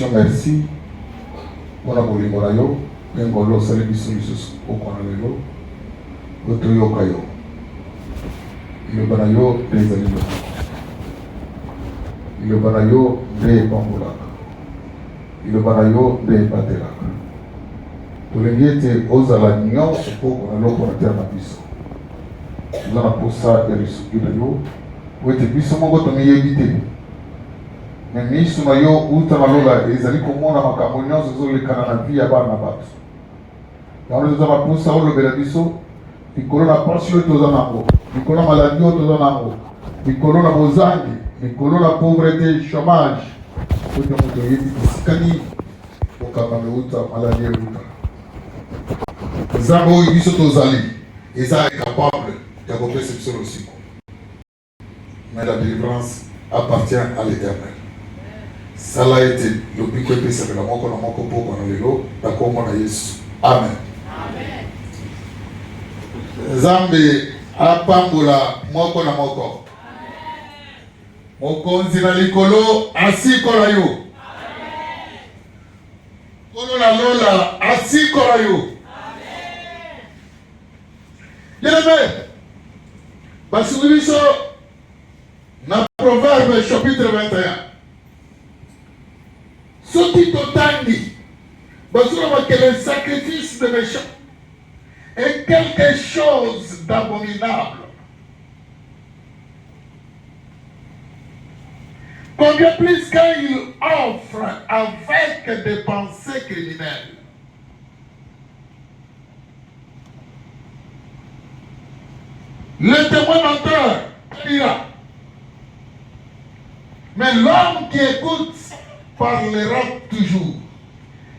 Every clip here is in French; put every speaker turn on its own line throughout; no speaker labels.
Merci pour la bolingo na yo ngolo sale biso biso okona lelo otoyo kayo ile bana yo ezali lo ile bana yo de pambola ile bana yo de patela tolengi ete ozala nyonso mpo na loko na terre na biso eza na posa ya lisuki na yo po ete biso moko tomiyebi te me miso na yo uta malola ezali komona makambo nyonso ezolekana na vi ya bana na bato yango toza na posa olobela biso likolo na pasi oyo toza nango, likolo na maladi oyo toza nango, likolo na bozangi, likolo na pauvreté, chômage oyo moto oyebi esikani okanga meuta maladi euta nzambe oyo biso tozali eza capable ya kopesa biso losiko. Mais la délivrance appartient à l'Éternel. Sala ete lobiko epesaka moko na moko poko na lelo na kombo na Yesu. Amen. Amen. Nzambe apambola moko na moko. Amen. Mokonzi na likolo asikola yo. Amen. Kolo na lola asikola yo. Amen. Bien-aimé, basubiso na Proverbe chapitre 21. Soki totangi, que le sacrifice de méchants est quelque chose d'abominable. Combien plus quand il offre avec des pensées criminelles. Le témoin menteur dira, mais l'homme qui écoute parlera toujours.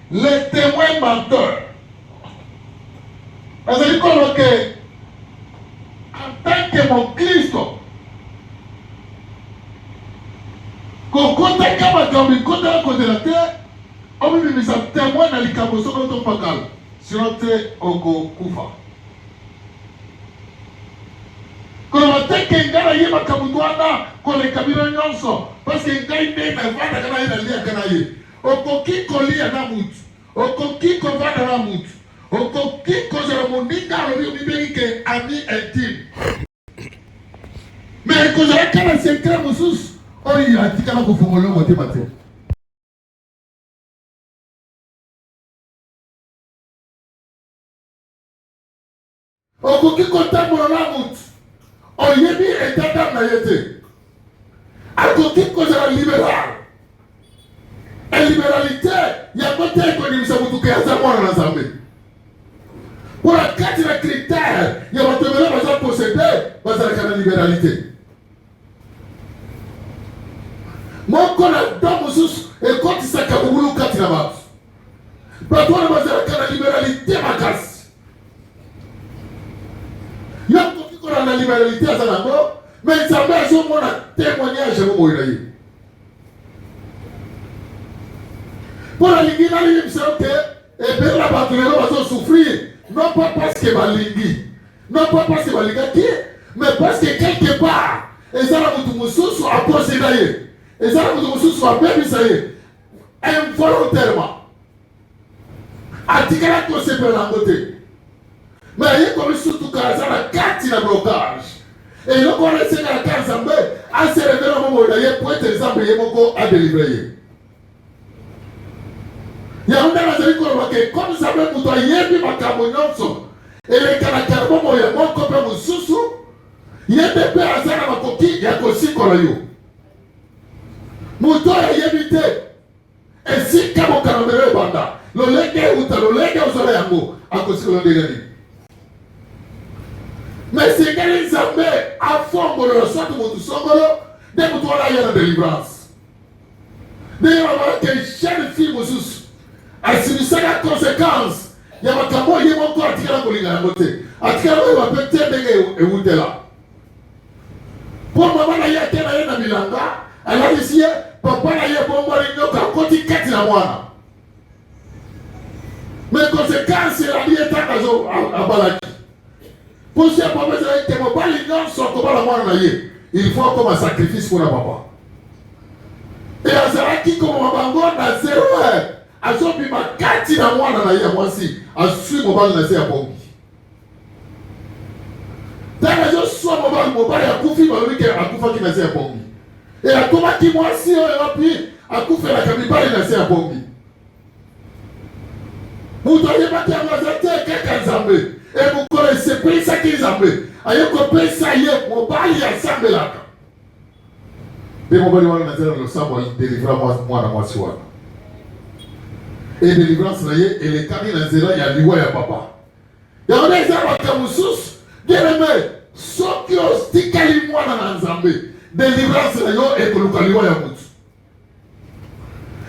Le témoin menteur. C'est-à-dire que, en tant que mon Christ, quand on a un côté de la terre, on me dit que témoin dans les cabos, on pas calme. Sinon, tu es au Koufa. Quand on a un gars qui est Kabutwana, quand les cabinets nyonso, parce que les gars ils ne vont pas dans les okoki kolia na mutu, okoki kovana na mutu, okoki kozala moninga alobi obibeli ke ami intime. Mais kozala kala secret mosusu, oyo atikala kofongola motema te. Okoki kotambola na mutu, oyebi etata na yete. Akoki kozala libéral. La libéralité, il y a côté économique, ça vous touche à ça, moi, dans la pour la carte de critères, il y a votre mélange, vous avez possédé, vous avez la libéralité. Moi, quand on a dans et quand il s'est caboulou, quand il a battu. Pas toi, vous avez la libéralité, ma casse. Il y a compris qu'on a la libéralité à ça, mais ça met à ce moment un témoignage à vous, pour la ligue, il me semble que et bien la bataille va souffrir, non pas parce que va ligue, non pas parce que va ligue, mais parce que quelque part, et ça la mutumusu soit possédé, et ça la mutumusu soit bébisé, involontairement. Atikala to se peut la côté. Mais il y a comme surtout quand ça la carte de blocage. Et le connaissez la carte Zambé, à se révéler au moment où il y a pour être Zambé à délivrer. Il y a un gars qui comme ça veut pour yebi makambo nyonso elekana karbo moya moko pe mususu yebe pe azana makoki ya kosikola yo muto ya yebi te esika mokamero banda lolenge uzola yango akosikola ndegani mais c'est que Nzambe afongolo la soit mutu songolo de muto ala ya délivrance de ya que jeune fille mususu asibisa la conséquence ya makambo ye moko atikala kolinga yango te atikala oyo bapete ndenge ewutela mpo mama na ye ate na ye na bilanga alalisi ye papa na ye bomboli nyoka akoti kati na mwana mais conséquence elali etanga zo abalaki mposi ya papa ezalaki te mobali nyonso akobala mwana na ye il faut akoma sacrifice mpona papa Et azalaki comme bango na 0 heure. Azobima kati na mwana na ye mwasi. Asui mobali na se ya bongi. Tanga zo so mobali ya kufi balobi ke akufa ki na se ya bongi. Et akomaki mwasi oyo wapi akufela kamibali na se ya bongi. Mutu ayebaki yango aza te kaka Nzambe. E mokolo esepelisaki Nzambe. Aye kopesa ye mobali asambelaka. Nde mobali wana na zela losambo delivra mwana mwasi wana. Et délivrance na ye elekani na nzela ya liwa ya papa. Yango nde eza bato mosusu bien-aimé soki otikali mwana na Nzambe délivrance na yo ekoluka liwa ya motu.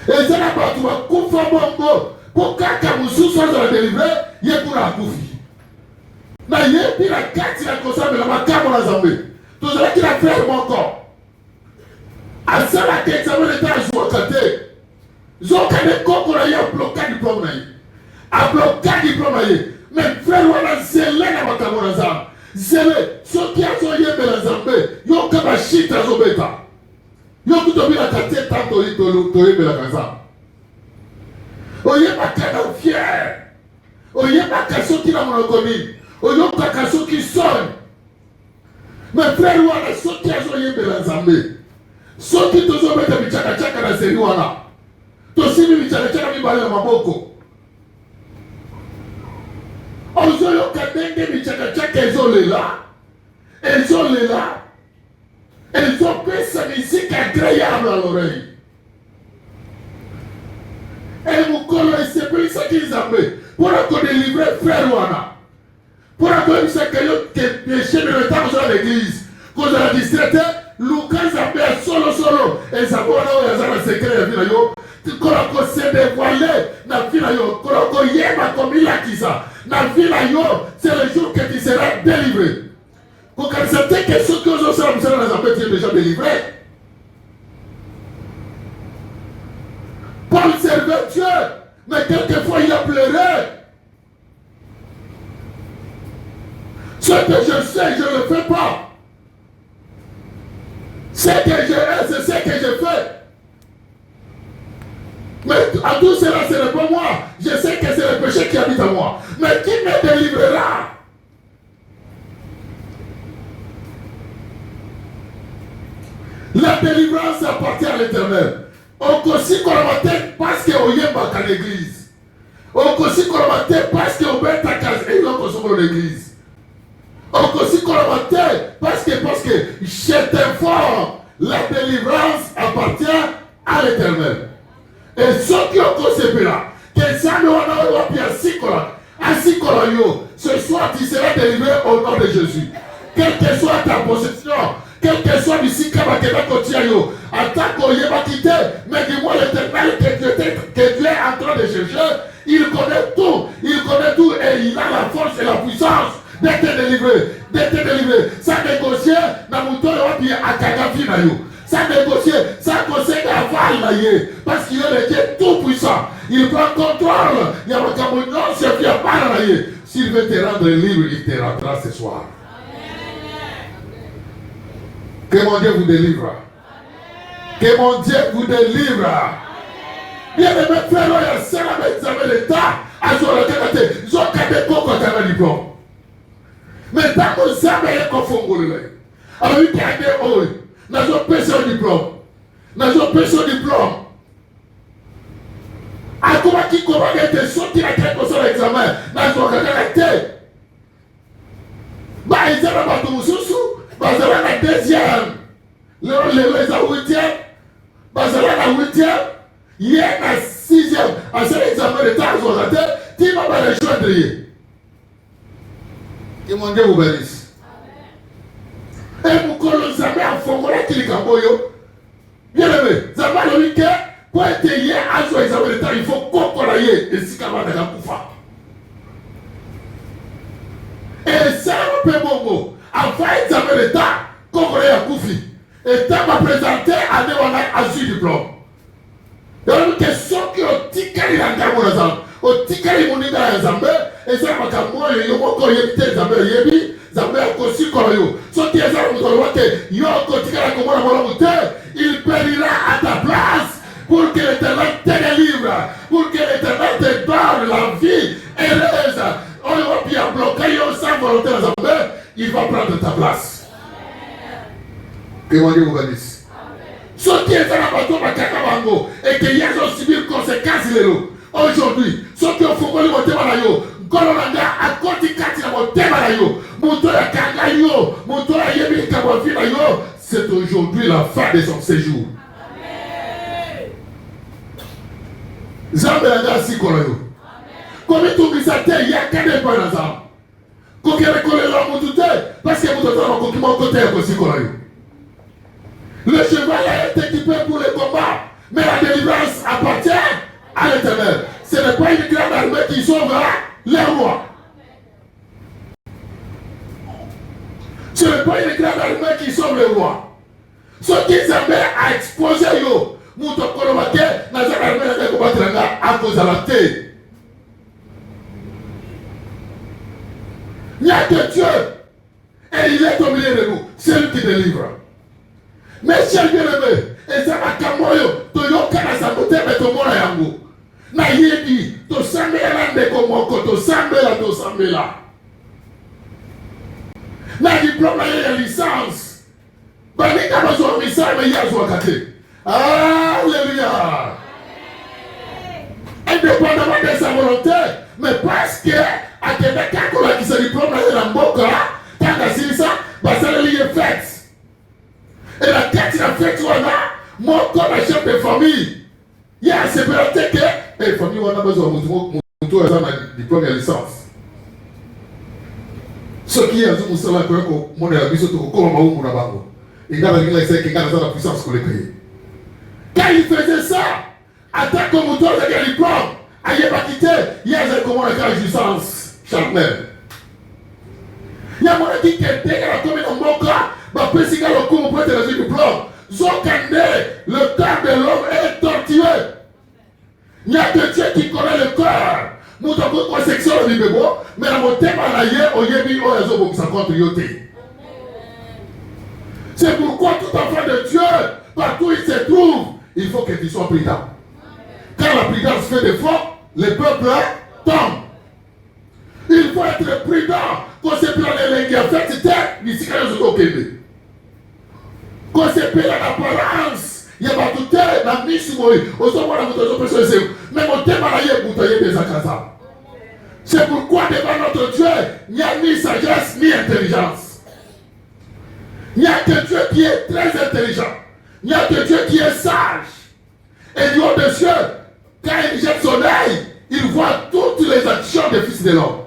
Eza na bato bakufa bongo po kaka mosusu azala délivre ye kuna akufi. Na ye mpi na kati na kosambela makambo na Nzambe tozalaki na frère moko asalaka examen d'etat azwaka te. Zoka ne koko na ye abloka diplôme na ye. Abloka diplôme na ye. Mais frère wana zele na makambo na Nzambe. Zele soki azoyembela Nzambe yoka bashite azobeta. Yoki tobinaka te tanto toyembelaka Nzambe. Oyebaka na fier. Oyebaka soki na monoko nini. Oyokaka soki soni. Mais frère wana soki azoyembela Nzambe. Soki tozobeta bichaka-chaka na seri wana. Tosimi bichaka-chaka mibale na maboko. Ozoyoka ndenge bichaka-chaka ezolela. Ezopesa musique agréable à l'oreille. Et mokolo esepelisaki Nzambe mpona kodélivre frère wana. Mpona koyebisaka yo ke péché de l'état kozala l'église. Kozala distraite luka Nzambe ya solo ezabo wana oyo aza na secret ya vi na yo. Kola kose dévoile na vi na yo. Kola koyeba komilakisa na vi na yo. C'est le jour que tu seras délivré. Kokanisa te ke soki ozosala mosala na Nzambe tu es déjà délivré. Paul servait Dieu, mais quelquefois il a pleuré. Ce que je sais, je ne le fais pas. Ce que je hais, c'est ce que je fais. Mais à tout cela, ce n'est pas moi. Je sais que c'est le péché qui habite en moi. Mais qui me délivrera? La délivrance appartient à l'Éternel. Okosi kolomate parce que oyembaka l'église. Okosi kolomate parce que obetaka eloko soko l'église. Okosi kolomate parce que je t'informe, la délivrance appartient à l'Éternel. Et ceux qui ont là, que ça ne va pas asikola yo, ce soir tu seras délivré au nom de Jésus. Quelle que soit ta possession, quel que soit ici, mais dis-moi l'Éternel que tu es en train de chercher, il connaît tout et il a la force et la puissance d'être délivré. Ça négocier, na muto wapi akagafi na yo. Ça négocier, ça conseille à Val parce qu'il est le Dieu tout puissant. Il prend contrôle. Il y a un camouflage, c'est bien pas s'il veut te rendre libre, il te rendra ce soir. Que mon Dieu vous délivre. Que mon Dieu vous délivre. Bien aimé frère, il y a ça avec l'examen d'État. À sur le canapé, ils ont cadé coco à la diplôme. Mais tant que ça, il y a un confondre. Alors il y a des hauts. Nous avons pêché au diplôme. À comment qui commence à être sorti à quelque chose l'examen. Nous avons caractère. Bah, ils ont pas tout sous. Bazala la deuxième, les a 8e, Bazala la 8e, hier la 6e, à cet examen de temps, tu vas pas les choisir. Que mon Dieu vous bénisse. Et pour que nous avons un fongola qui est camboyo, bien aimé, ça va le week-end, pour être hier à ce examen de temps, il faut qu'on collaye et si qu'on va dans la poufa. Et ça, on peut bongo. Avant l'examen d'État, comme on est à Koufi, l'État m'a présenté à Néwana à ce diplôme. Il y a une question qui est ticali à Gamorazam, au ticali Mouniga à Zambé, et ça m'a dit moi, il y a encore yébi, Zambé yébi, Zambé a conçu Koroyo. Sauf qu'il y a un autre roi qui y a un côté comme on a il périra à ta place. pour que l'Éternel te donne la vie heureuse. On va bien bloquer sans volonté dans sa main, il va prendre ta place. Que mon Dieu vous bénisse. Ce qui est dans la bateau et que hier ont subi une conséquence aujourd'hui, ceux qui ont fait le motema na yo, Golonanga a côté kati na motema na yo, moto ya kanga yo, moto ya yebi kabofi na yo, c'est aujourd'hui la fin de son séjour. Zambe la si koloyo. Comme tout bisate ya kade pa na za. Ko kere kolela mutute parce que moto na ko kimo côté ko si koloyo. Le cheval est équipé pour le combat, mais la délivrance appartient à l'Éternel. Ce n'est pas une grande armée qui sauvera les rois. Ce n'est pas une grande armée qui sauve les rois. Ce qu'ils avaient à exposer, yo, Moutokolomake, n'a jamais armé de combattre à cause de la terre. Il n'y a que Dieu, et il est au milieu de nous, c'est lui qui délivre. Mais chers bien-aimés, et ça va kamoyo, toyoka na sabote betomona yango. Na yebi, to sambela ndeko moko, to sambela. Na diplôme ya licence. Banika bazo misa me yazwa kate. Alléluia. Indépendamment de sa volonté, mais parce que à Québec, quand on a dit ce diplôme là, la mboka, quand on a dit ça, ça est fait. Et la tête il a fait toi là, mon corps est chef de famille. Il y a assez pénalité que la famille on a besoin de un diplôme et licence. Ce qui est à tout cela que mon ami se trouve comme un homme là-bas. Il a la puissance qu'on les crée. Quand il faisait ça, attaque comme auteur de un diplôme, il n'a pas quitté, il y a un comment la licence charnelle. Il y a mon qui est dégueulasse comme un moka. Ma président le coup pour être le diplôme. Zokande, le cœur de l'homme est tortueux. Il n'y a que Dieu qui connaît le cœur. Nous avons une section de l'Ibébo, mais dans mon thème à l'ailleurs, on y a mis au réseau pour que ça compte yoté. C'est pourquoi tout enfant de Dieu, partout où il se trouve, il faut que tu sois prudent. Quand la prudence fait défaut, les peuples tombent. Il faut être prudent. Quand c'est plein de gens qui ont fait c'était, ici quand ils ont occupé. Quand c'est plein d'apparence, il y a pas tout la mise moi. Au sommet de notre personne, mais mon thème à l'ailleurs, vous avez des accasables. C'est pourquoi devant notre Dieu, il n'y a ni sagesse ni intelligence. Il n'y a que Dieu qui est très intelligent. Il n'y a que Dieu qui est sage. Et du haut des cieux, quand il jette son œil, il voit toutes les actions des fils de l'homme.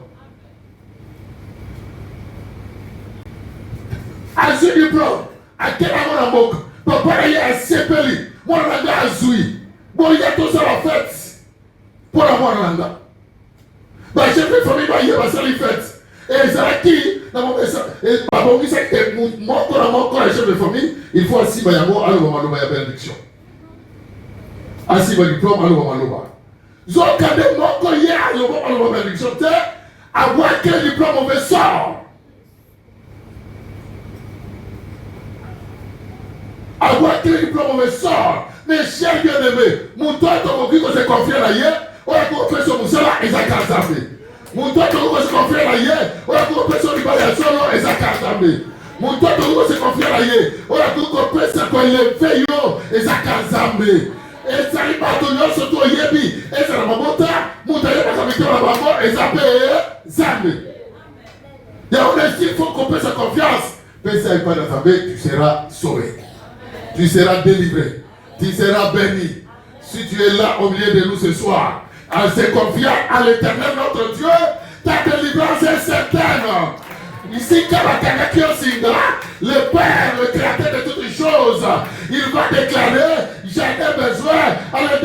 À ce diplôme, à quel moment la moque, papa y a sepeli, moi on a azoui, bon il y a tout ça en fait, pour la moi on a. Bah j'ai fait famille, bah il y a pas ça les fêtes. Et ça qui, dans mon message, et bah bon il sait que mon corps chef de famille, il faut assis bah yamo, alors on va y a bénédiction. Assis bah diplôme, alors on va y a. Zokade mon corps hier, alors on va y a bénédiction. Avoir quel diplôme on veut sort. Avoir quel diplôme on me sort. Mais chers bien-aimés, mon toit qui se confie à l'ailleurs, on a compris sur mon salaire et ça casse à fait. Mon toit qui se confie à l'ailleurs, on a compris sur l'ibaliation et ça casse à fait. Mon toit qui se confie à l'ailleurs, on a compris sur quoi il est fait et ça casse à fait. Et ça il va donner sur toi yebi et ça va monter, monter la comité à la maman et ça paye zambe. Et on est il faut qu'on sa confiance. Mais ça n'est pas dans ta vie, tu seras sauvé. Tu seras délivré, tu seras béni. Si tu es là au milieu de nous ce soir, en se confiant à l'Éternel notre Dieu, ta délivrance est certaine. Ici, le Père, le Créateur de toutes choses, il va déclarer, j'en ai besoin, alors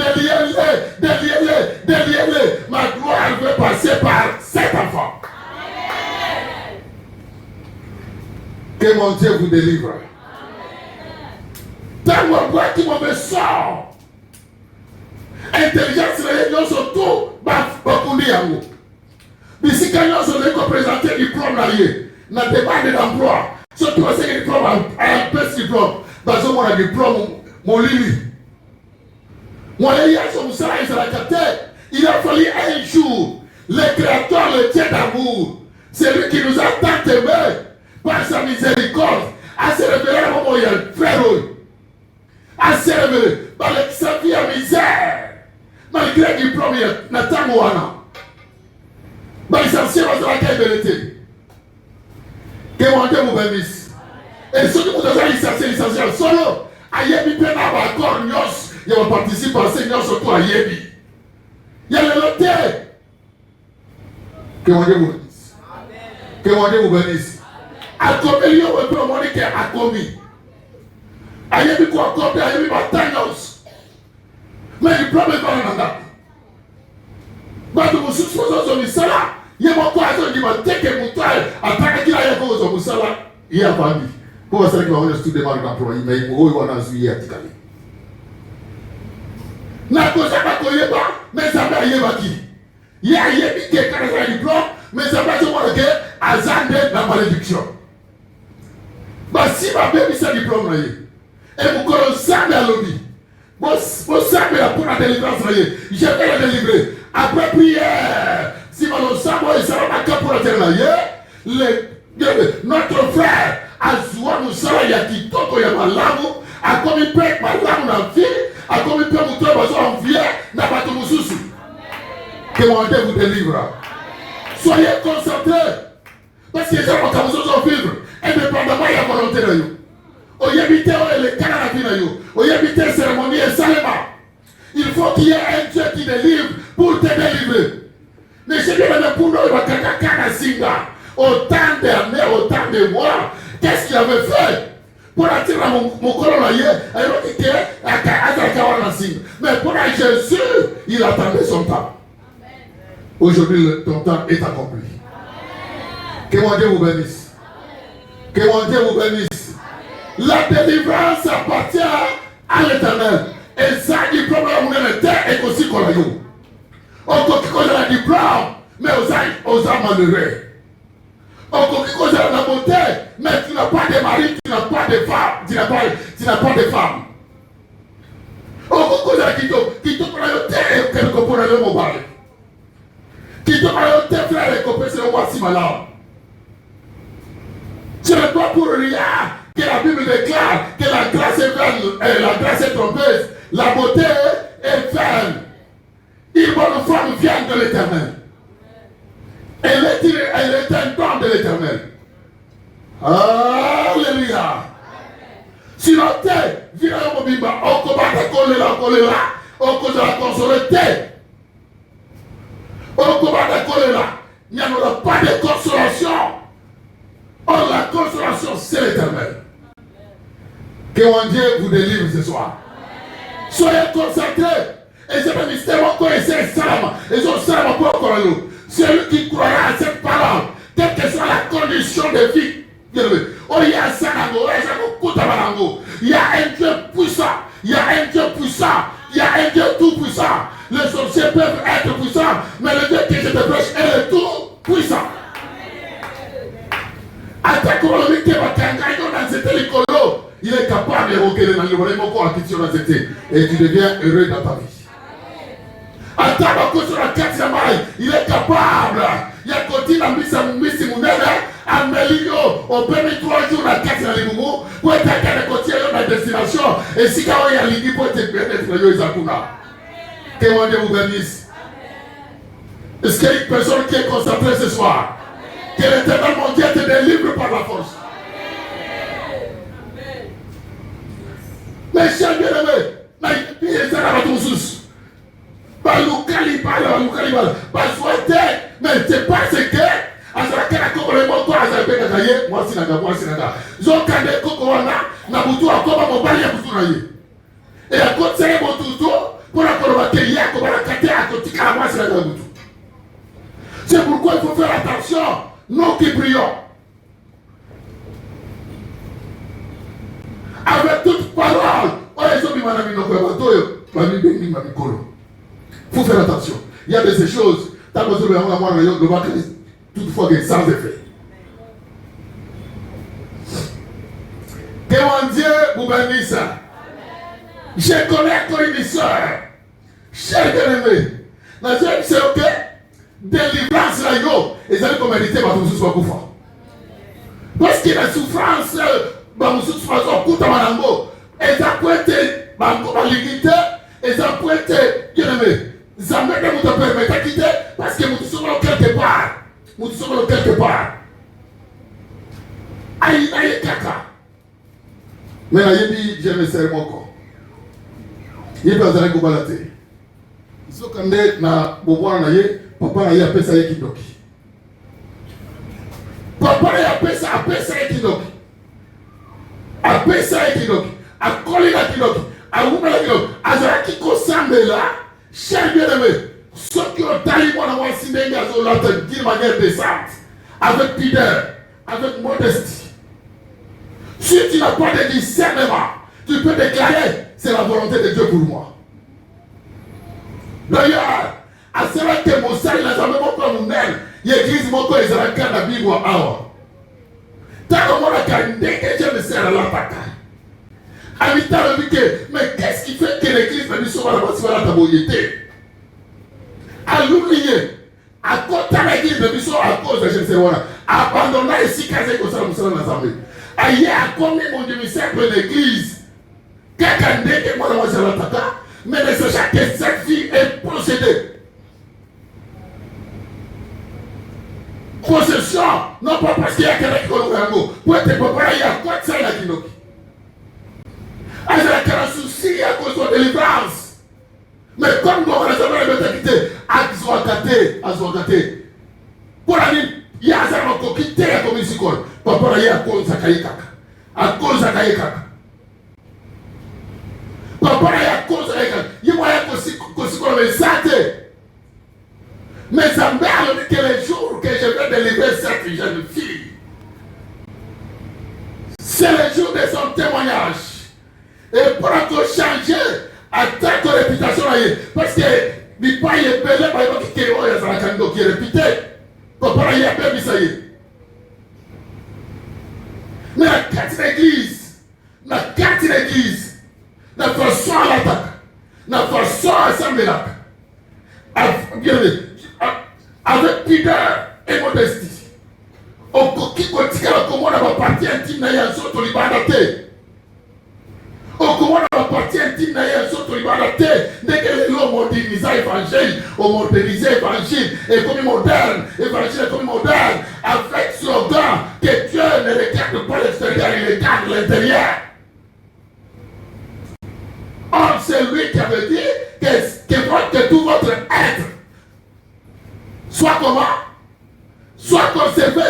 déliez-les. Ma gloire veut passer par cet enfant. Que mon Dieu vous délivre. Dans mon bois qui m'en sort. Intelligence, les sont tout, bakundi yango. Mais si quand ils sont représentés du diplôme là, na demande d'emploi, surtout c'est un diplôme, un petit diplôme, parce que mon diplôme, mon lili. Moi, il y a son salaire, il a fallu un jour. Le Créateur, le Dieu d'amour, c'est lui qui nous a tant aimés par sa miséricorde, à se révéler à un moment où il y a le frère, à se révéler par sa vie à misère, malgré qu'il promet Nathan Wana. Les anciens vont se la caille de l'été. Que mon Dieu vous bénisse. Et ceux qui vous ont licencié solo, à Yebi Pena, encore Nyos, il va participer à ces Nyos surtout à Yebi. Il y a le loté. Que mon Dieu vous bénisse. Que mon Dieu vous bénisse. A commis, il y a un peu de monde qui a commis. A Yebi quoi commis, a Yebi Batagnos. Mais le problème est pas dans la. Bah, de vous soutenir sur ça. Il y a beaucoup de gens qui vont dire que mon toile, après qu'il y a beaucoup de gens il y a pas mis. Pour ça, qu'il va avoir tout démarrer d'employé, mais il faut avoir un suivi à Tikali. N'a pas de pas, mais ça va y avoir qui. Il y a qui est quand même un diplôme, mais ça va se voir que Azande la malédiction. Bah, si ma bébé c'est diplôme, et vous connaissez ça dans le lobby. Vous savez la pour la délivrance, je vais la délivrer. Après prière, si mon sang est ça va pour la terre, notre frère Azoua Moussala Yakitoko Yamalamu, a commis père Malamu dans la vie, a commis père Moutou en vie, n'a pas de Moussoussou. Que mon Dieu vous délivre. Soyez concentrés. Parce que les gens vont vivre indépendamment de la volonté de Dieu. Au Yabité, les Canadiens, au Yabité, cérémonie et Salema. Il faut qu'il y ait un Dieu qui délivre pour te délivrer. Mais je dis que pour nous, il va Kakakana Singa. Autant d'années, autant de mois. Qu'est-ce qu'il avait fait pour attirer mon colonel? Mais pour Jésus, il attendait son temps. Aujourd'hui, ton temps est accompli. Que mon Dieu vous bénisse. Que mon Dieu vous bénisse. La délivrance appartient à l'Éternel. Et ça, il problème de terre est aussi qu'on a eu. On peut qu'il y ait un diplôme, mais aux âmes malheureux. On peut qu'il y ait la beauté, mais tu n'as pas de mari, tu n'as pas de femme. Tu n'as pas de femme. On peut qu'il y ait qui te prend le terre et quelque pour aller au mobile. Qui te prend le terre, frère, et qu'on peut se voir si malade. Ce n'est pas pour rien que la Bible déclare que la grâce est vaine, la grâce est trompeuse, la beauté est vaine. Une bonne femme vient de l'Éternel. Elle est un don de l'Éternel. Alléluia. Si l'on t'est, viens au Mobimba, on combat la choléra, on cause la consolité. On combat la choléra, il n'y en aura pas de consolation. Oh, la consolation, c'est l'Éternel. Que mon Dieu vous délivre ce soir. Soyez concentrés. Et c'est un mystère encore et c'est Salama. Et c'est Salama pour encore nous. Celui qui croira à cette parole, quelle que soit la condition de vie. Oh, il y a Sanango, il y a un Dieu puissant. Il y a un Dieu puissant. Il y a un Dieu tout puissant. Les sorciers peuvent être puissants, mais le Dieu que je te prêche est le tout puissant. Il est capable d'évoquer les nations et tu deviens heureux dans ta vie. Il est capable. Il y a côté dans Missi Mounela, à Melio, on peut mettre 3 jours à 4 dans les moumous pour être à la côté de la destination. Et si quand il y a l'idée pour te permettre de faire que mon Dieu vous bénisse. Est-ce qu'il y a une personne qui est concentrée ce soir? Que l'Éternel mon Dieu te délivre par la force. Mais chers bien-aimés, il y a un peu de sous. Pas locali, mais c'est pas ce que azalaka koko le moko azalaka kaye mwasi nanga zokande koko wana na butu akoba mobali ya butu na ye et à côté c'est botuto pour la koloba ke yako balakate akotika mwasi nanga butu. C'est pourquoi il faut faire attention, nous qui prions avec toute parole. Il faut faire attention. Il y a des choses, toutefois que sans effet. Que mon Dieu vous bénisse. Je connais encore une soeur Cher bien-aimé, c'est ok. Délivrance là, yo. Et ça veut qu'on mérite ma tout soit koufa. Parce que la souffrance, ma tout soit kouta manango. Et ça peut être ma limité. Et ça peut être, bien-aimé, ça me permet de quitter parce que nous sommes quelque part. Nous sommes quelque part. Aïe, aïe, kaka. Mais là, il dit, je me sers mon corps. Il peut aller au balaté. So kande na bobo na ye papa na ye apesa ye kidoki. Papa na ye apesa ye kidoki. Apesa ye kidoki. Akoli la kidoki. Auma la kidoki. Azara kiko sambela. Cher bien-aimé. Ceux qui ont talibé dans mon cinéma, ils ont d'une manière décente. Avec pudeur. Avec modestie. Si tu n'as pas de discernement, tu peux déclarer, c'est la volonté de Dieu pour moi. D'ailleurs, à cela que mon salut n'a jamais montré mon aile, l'église m'a dit que les la Bible awa. Tant que moi la que je me sers à l'attaque. Habitant le que, mais qu'est-ce qui fait que l'église m'a dit sur la base de la taboyété? À l'oublier, à côté de l'église de Bissot, à cause de je ne sais pas, abandonner ici, casé comme ça, nous sommes ensemble. Aïe, à combien mon Dieu, de l'église, quelqu'un dit que moi, je l'attaque. Mais ne sachant que cette fille est possédée. Possession, non pas parce qu'il y a quelqu'un qui connaît un mot. Pour être préparé, il y a quoi de ça, il y a qui nous. Il y a un souci à cause de délivrance. Mais comme nous avons la quitté, à Zouagaté. Pour la nuit, il y a un quitté à comme ici. Papa, il y a à cause de Zakaïkaka. À cause de Zakaïkaka. Papa, il y a cause de il y a un santé. Mais ça me dit que les jours que je vais délivrer cette jeune fille, c'est le jour de son témoignage. Et pour encore changer, à tant que réputation, parce que les pas est belé, par exemple, qui est réputé. Papa, il y a bien ça y est. Mais la carte d'église, la façon à l'attaque, la façon à s'amener là, avec pudeur et modestie. Au qui continue à commander ma partie intime n'a rien sur ton libanaté. Au commande ma partie intime n'a rien sur ton libanaté. Dès que l'homme modernise l'évangile, on modernise l'évangile, économie moderne, évangile économie moderne, avec slogan que Dieu ne regarde pas l'extérieur, il regarde l'intérieur. Or, c'est lui qui avait dit que tout votre être soit comment? Soit conservé.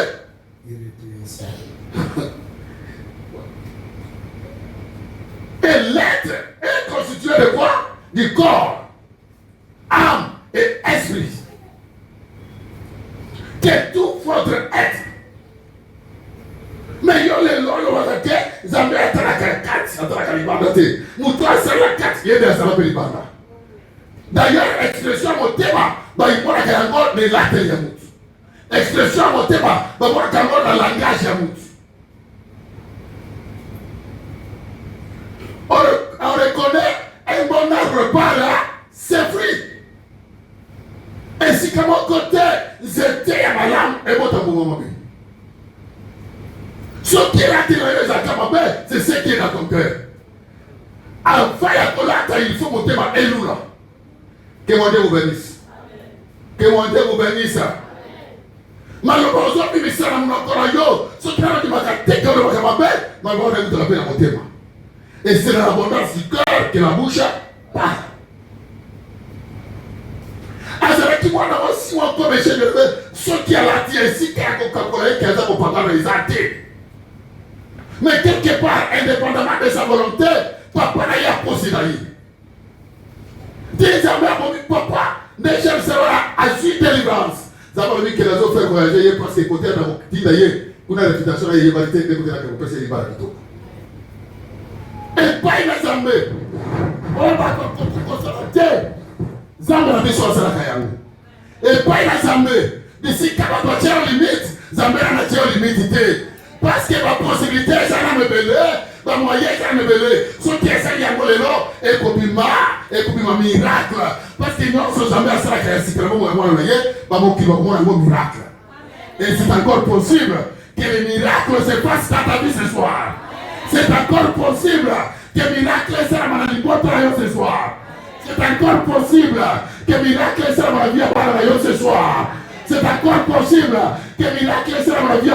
Et l'être est constitué de quoi? Du corps, âme et esprit. Que tout votre être. Mais yo les lois le Zambie à la carte, à la calibandate. Moutoua c'est la carte, il y a des salapelibanda. D'ailleurs, expression mon thème, bah il faut la calibande de l'acte de Yamout. Expression mon thème, bah il faut la calibande dans le langage Yamout. On reconnaît un bon arbre par là, c'est fruit. Et si comme mon côté, j'étais à ma lame, et bon tambour mon mobile. Ce qui est là, c'est ce qui est dans ton cœur. Avant il faut monter ma éloula. Que mon Dieu vous bénisse. Que mon Dieu vous bénisse. Malheureusement, il ça dans mon corps. Ce qui est là, il m'a dit que le ma belle, ma bonne vous la paix à monter. Et c'est dans l'abondance du cœur que la bouche parle. Alors, qui moi, dans si on peut mécher de ceux qui a la tienne, si qui a Coca-Cola, qui a pour parler les athées. Mais quelque part, indépendamment de sa volonté, papa n'a pas possédé. Désormais, mon papa, déjà, ça va à suite délivrance. Ça va dire que les autres frères voyager parce que côté dans mon dit d'ailleurs, pour la réputation, il y a une validité de côté de la capacité de l'Ibar. Et pas une zambé. On va consolider. Zambé a besoin de la caillou. Et pas une zambé. D'ici qu'à ma voiture limite, Zambé a la voiture limite. Parce que ma possibilité, ça va me belé, ba moyen ça me belé so pièce ya bolelo et kopima miracle parce que non so jamais ça que c'est vraiment moi ba mo ki ba mo miracle et c'est encore possible que le miracle se passe dans ta vie ce soir. C'est encore possible que le miracle soit dans la vie ce soir. C'est encore possible que le miracle soit dans la vie ce soir. C'est encore possible que le miracle soit dans la vie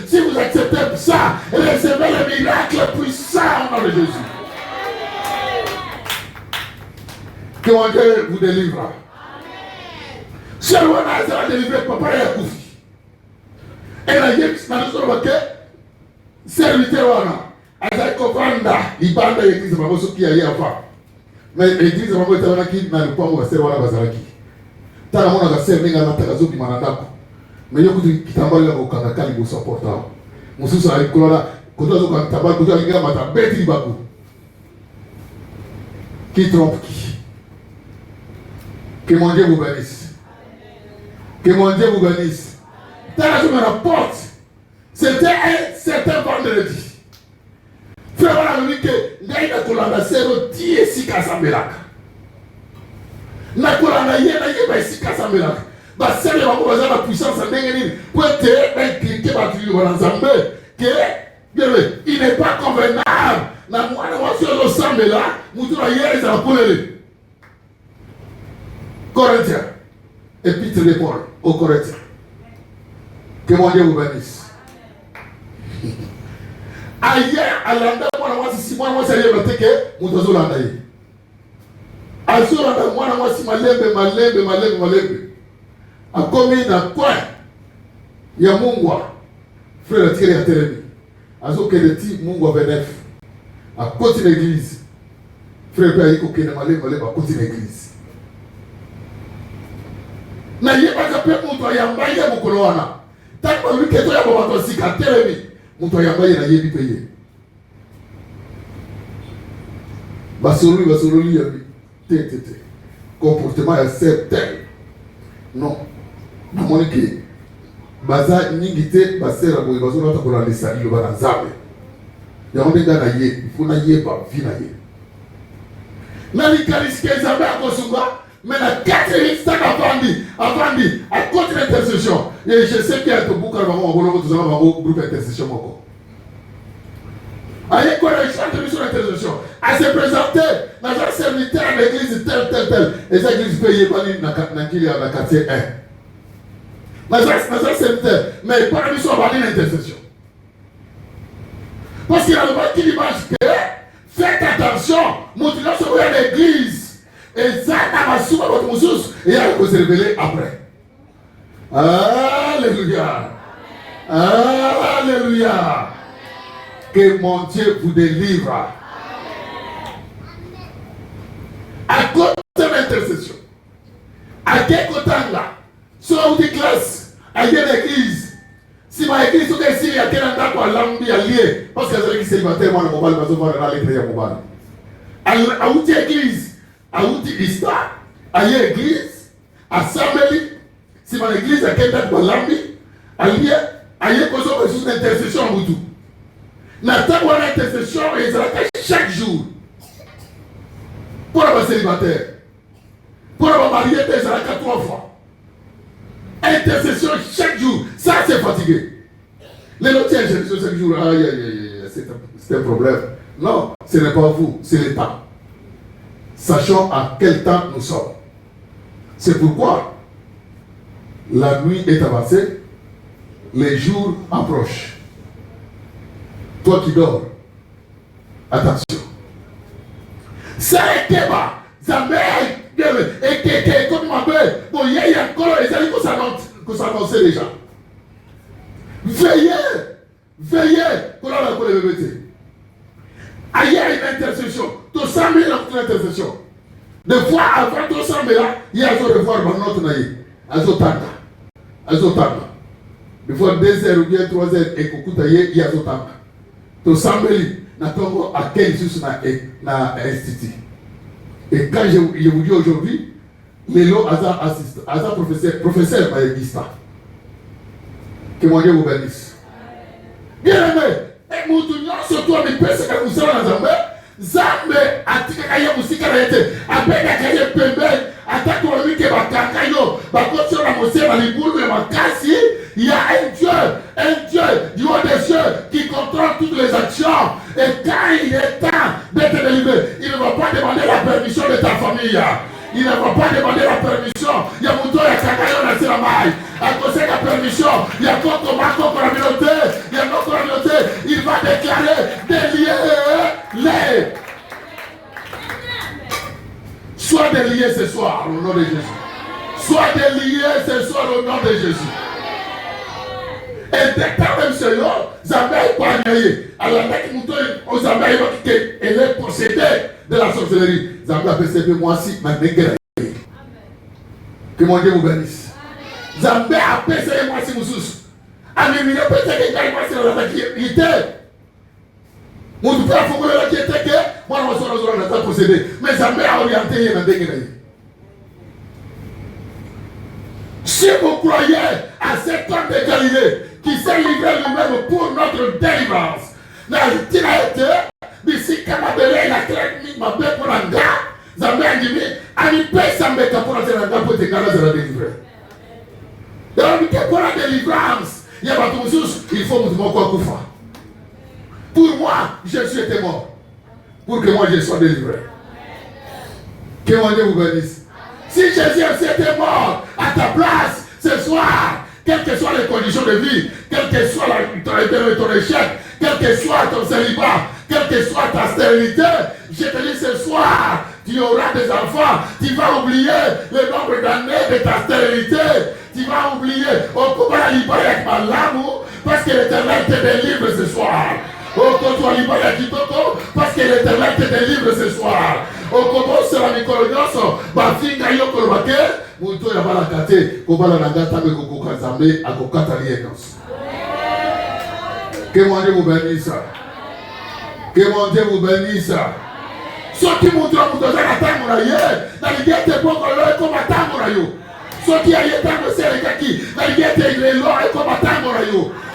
si vous acceptez ça, recevez le miracle puissant dans le Jésus. Que mon Dieu vous délivre. Si on a délivré papa et Koufi. Et la Yex n'a pas que serviteur a comprendre ibanda l'église maman ce qui allait avant. Mais l'église maman était qui n'a pas moi c'est voilà bazaraki. Tala mona ga servir na takazo bi manandako. Mais yoko kitambala ko kanga kali bo supporta. Mususa ali kolona koto ko kitambala koto ali ngama ta beti baku. Qui trompe qui? Que mon Dieu vous bénisse. Que mon Dieu vous bénisse. Tala je me rapporte. C'était un certain vendredi. Frère, voilà le dit que Ngaïda Kolanda Sero dit ici Kasambelaka. Na Kolanda Yena Yeba ici Kasambelaka. Bah, c'est la puissance en Dengeni. Pour être cliqué par le Wanzambe. Que il n'est pas convenable. Na Mwana Wasio Sambela. Moutoura Yera Isa Poulele. Corinthiens. Épître de Paul aux Corinthiens. Que mon Dieu vous bénisse. Ailleurs, à l'anda, moi, si moi, c'est le teke, moutozo landaye. Azuranda, moi, si malembe. A commis dans quoi? Il y a Mungwa. Frère, tiré à Télémi. Azo que le type Mungwa 29. À côté de l'église. Frère, Père, il y a malembe, à côté de l'église. Na yeba kape mtu yambaye mukolo wana takwa wiketo ya baba tosika telemi mtu yambaye na yebi peye basololi ya tete comportement ya certain non na monike baza nyingi te basera boye bazona takola lesali lo bana zabe ya ondenga na ye funa yeba vina ye na likaliske zabe akosunga. Mais la 4 minutes, ça avant dit, à côté de l'intercession. Et je sais qu'il y a un groupe d'intercession. Aïe, quoi, il chante sur l'intercession. À se présenter dans un serviteur à l'église tel. Et cette église payée par la quartier 1. Dans un serviteur, mais pas la mission à l'intercession. Parce qu'il y a le bas qui l'image que faites attention, montrez-nous sur l'église. Et ça, dans ma soupe, votre moussous, et elle va se révéler après. Alléluia. Alléluia. Que mon Dieu vous délivre. À côté de l'intercession, à quel côté là, sur une classe, à une église, si ma église, il y a quelqu'un qui a l'ambi allié, parce que c'est célibataire, moi, le mobile, je vais voir l'électricité mobile. À une église, à outi Ista, à l'église, à Sameli, si mon église a quelqu'un qui a l'ambi, à y cause de une intercession en Boutou. N'attends pas l'intercession et ils allaient chaque jour. Pour avoir célibataire, pour avoir marié, ils allaient 3 fois. Intercession chaque jour, ça c'est fatigué. Les autres intercessions chaque jour, c'est un problème. Non, ce n'est pas vous, c'est le temps. Sachons à quel temps nous sommes. C'est pourquoi la nuit est avancée, les jours approchent. Toi qui dors, attention. C'est Keba, Zambé, et comme ma belle, bon, il y a encore, ils allaient qu'on s'annonce déjà. Veillez, qu'on a la colère de bébé. Il y a une intercession. Tout ça, mais il y a une intercession. Des fois, avant tout ça, mais là, il y a un revoir dans notre naïe. Azotanga. Des fois, 2 heures ou bien 3 heures, et Kokoutaye, il y a Azotanga. Tout ça, mais il à quel juste na institut. Et quand je vous dis aujourd'hui, les lots, professeur Maïgista. Que mon Dieu vous bénisse. Bien aimé, et Moutounia, surtout à mes pères, c'est que vous savez dans Zambé, Zambé, à Tikaya Moussika, avec la cahier Pembe, à Takoumi, qui va Kakayo, va continuer à Moussé, à Liboulou, et à Kassi, il y a un Dieu du haut des cieux qui contrôle toutes les actions. Et quand il est temps d'être délivré, il ne va pas demander la permission de ta famille. Il ne va pas demander la permission. Il y a Mouton, il y a Kakayo, il y a Silamai. À cause de la permission, il y a Koko Mako pour la communauté. Il y a notre communauté. Il va déclarer déliés. Sois délié ce soir au nom de Jésus. Sois délié ce soir au nom de Jésus. Et dès que même ce jour, Zambé n'est pas gagné. Alors, dès que Mouton, Zambé est possédé de la sorcellerie. Zambé a percévé moi aussi, ma négré. Que mon Dieu vous bénisse. Zambé a percévé moi aussi, Moussous. Ami, il a percévé moi aussi, dans la qui mon père, il faut que je dise que moi, je suis possédé. Mais Zambé a orienté il y a un dégré. Si vous croyez à cet homme de Galilée qui s'est livré lui-même pour notre délivrance, il a été, ici, quand ma belle a créé ma belle pour l'anga, Zambé a dit, Ami paye Zambé pour la délivrance pour te délivrer. Donc, pour la délivrance, il y a pas de choses, il faut me dire quoi. Pour moi, Jésus était mort. Pour que moi je sois délivré. Que mon Dieu vous bénisse. Si Jésus était mort à ta place ce soir, quelles que soient les conditions de vie, quel que soit ton échec, quel que soit ton célibat, quelle que soit ta stérilité, je te dis ce soir, tu auras des enfants, tu vas oublier le nombre d'années de ta stérilité, tu vas oublier, parce que l'Éternel te délivre ce soir. Parce que l'Éternel te délivre ce soir. Que mon Dieu vous bénisse. Que mon Dieu vous bénisse. Ce qui vous doit vous donner la table, dans l'idée de bon comme à table. Ce qui a été dans le ciel, dans l'idée de l'eau et comme à table.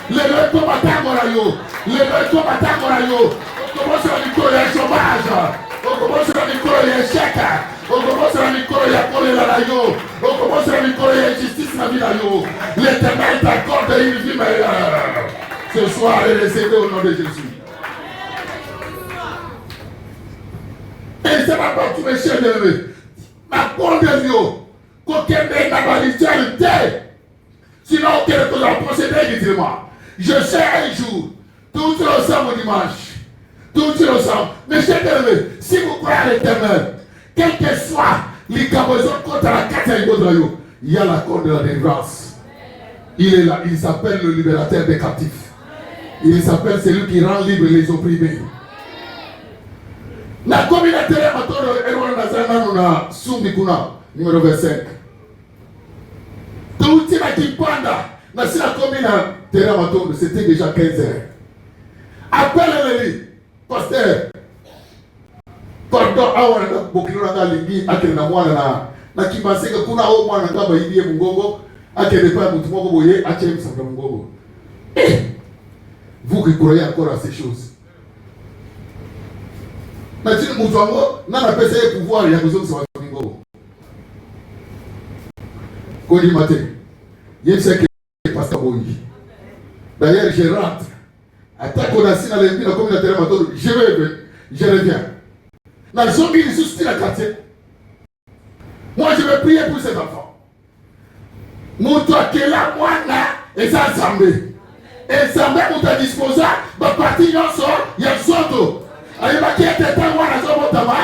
Les deux combattants moraux, les deux combattants moraux. On commence à l'école, il y a chômage. On commence à l'école, il y a échec. On commence à l'école, il y a colère. On commence à l'école, il y a justice dans la vie. L'Éternel t'accorde une vie meilleure. Ce soir, recevez au nom de Jésus. Et c'est ma part, tu me cherches de lever. Ma bonne de Dieu, qu'aucun mec n'a pas l'idée. Sinon, aucun chose à procéder, dis-moi. Je sais un jour, tout le ensemble dimanche, tout le ensemble. Mais chers amis, si vous croyez à l'Éternel, quel que soit les cabossons contre la quatrième de il y a la corde de la délivrance. Il est là, il s'appelle le libérateur des captifs. Il s'appelle celui qui rend libre les opprimés. La communauté de Erwan Nazarana Sumbikuna, numéro 25. Tout le monde qui panda. Dans la commune Terra Matondo, c'était déjà 15 heures. Appelle-le, pasteur. Pardon, awana bokino na lingi akele na mwana na kimaseka kuna o mwana ngaba ibie mungongo akele pa mutu moko boye ache msanga mungongo. Vous qui croyez encore à ces choses. Maintenant mutu wango na na pesa ye pouvoir ya kuzo msanga mungongo. Kodi mate. Yemse pasteur Boyi. D'ailleurs, je rentre. Attaque qu'on a signé à l'ennemi, la communauté de Matondo. Je reviens. Dans le zone, il est la quartier. Moi, je vais prier pour cet enfant. Mon toi qui est là, moi, là, et ça, Zambé. Et Zambé, mon toi disposé, ma partie, non, sort, il y a un soto. Alors, il y a un temps, moi, la zone, mon tama,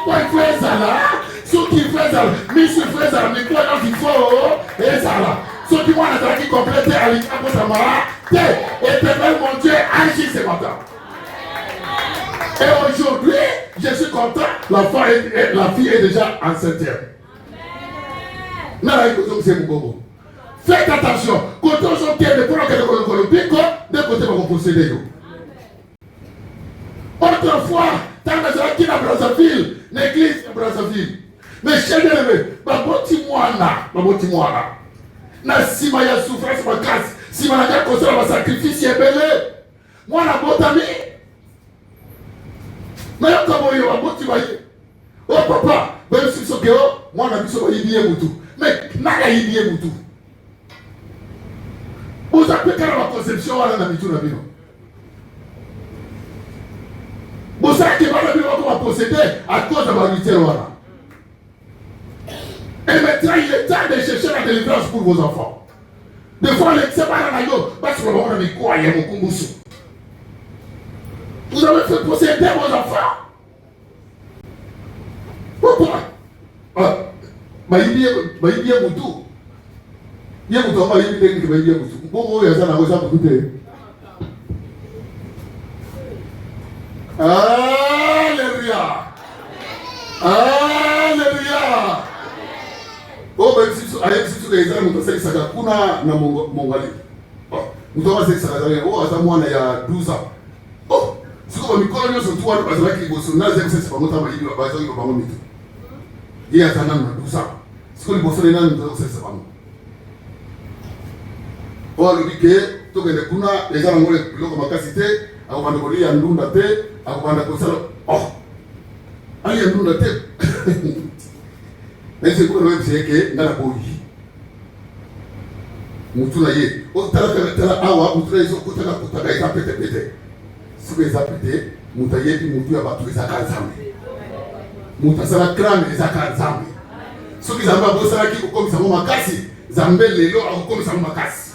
moi, il fait ça là. Ceux qui font ça, mais ceux qui font ça, mais quoi, non, il faut, et ça là. Ceux qui m'ont attendu compléter à l'État pour Samara, Éternel mon Dieu, agis ce matin. Et aujourd'hui, je suis content, la fille est déjà enceinte. Faites attention, quand on s'en tient de prendre que de côté va vous posséder. Autrefois, dans les gens à Brazzaville, l'église de Brazzaville, mais chez les na sima ya souffrance makasi sima na kosa ba sacrifice ebele Moi, la botami. Mais comment il va motiver? Oh papa, même si c'est que moi, on a vu ça, il y a beaucoup. Mais, il y a beaucoup. Vous avez fait la conception à la nature. Vous savez que vous va posséder à cause de la lutte. Et maintenant, il est temps de chercher la délivrance pour vos enfants. Des fois, les séparés parce que vous avez quoi, il y a mon kumbusu. Vous avez fait posséder vos enfants. Pourquoi? Il y a beaucoup. Il y a beaucoup. Il y a beaucoup. Alléluia. Alléluia. Oh, même si les gens ont fait ça, kuna na mongali. Nous avons fait ça, oh, ça moi il y a 12 ans. Oh, si vous me connaissez sur toi, parce que vous sont là, c'est pas moi qui va baser le ballon. Il y a 12 ans. Si vous me connaissez là, nous avons fait ça. Oh, le biquet, tout le monde les gens ont le bloc de capacité, à vous demander il y a une lune de à vous demander ça. Oh, il y a une lune de mais c'est pour le même c'est que dans la boue. Moutounaye. Oh, tala awa, moutounaye so kutaka kutaka ita pete. Si vous êtes pété, moutaye puis moutou ya batu eza kanzambe. Moutasala crâne eza kanzambe. Si vous avez bossala ki comme ça makasi, zambe lelo comme ça makasi.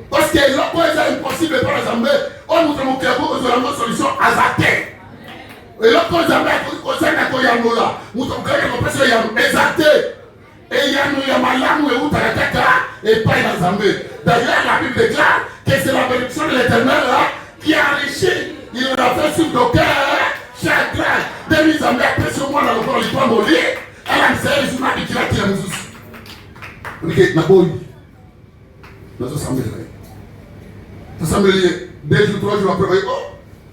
Parce que l'autre est impossible pour zambe, on nous demande qu'il y a beaucoup de solution azate. Et là, quand j'avais conseil à Koyanola, nous avons créé une personne exacte. Et il y a nous, Yamalam, et pas dans Zambé. D'ailleurs, la Bible déclare que c'est la bénédiction de l'Éternel qui a enrichi. Il l'a fait sur nos cœurs, chagrin. Dès que Zambé a pris sur moi dans le corps, il doit mourir. Elle a dit, c'est une qui a tiré Moussous. On dit que Naboy. Nous sommes assemblés. Nous sommes assemblés 2 jours, 3 jours après.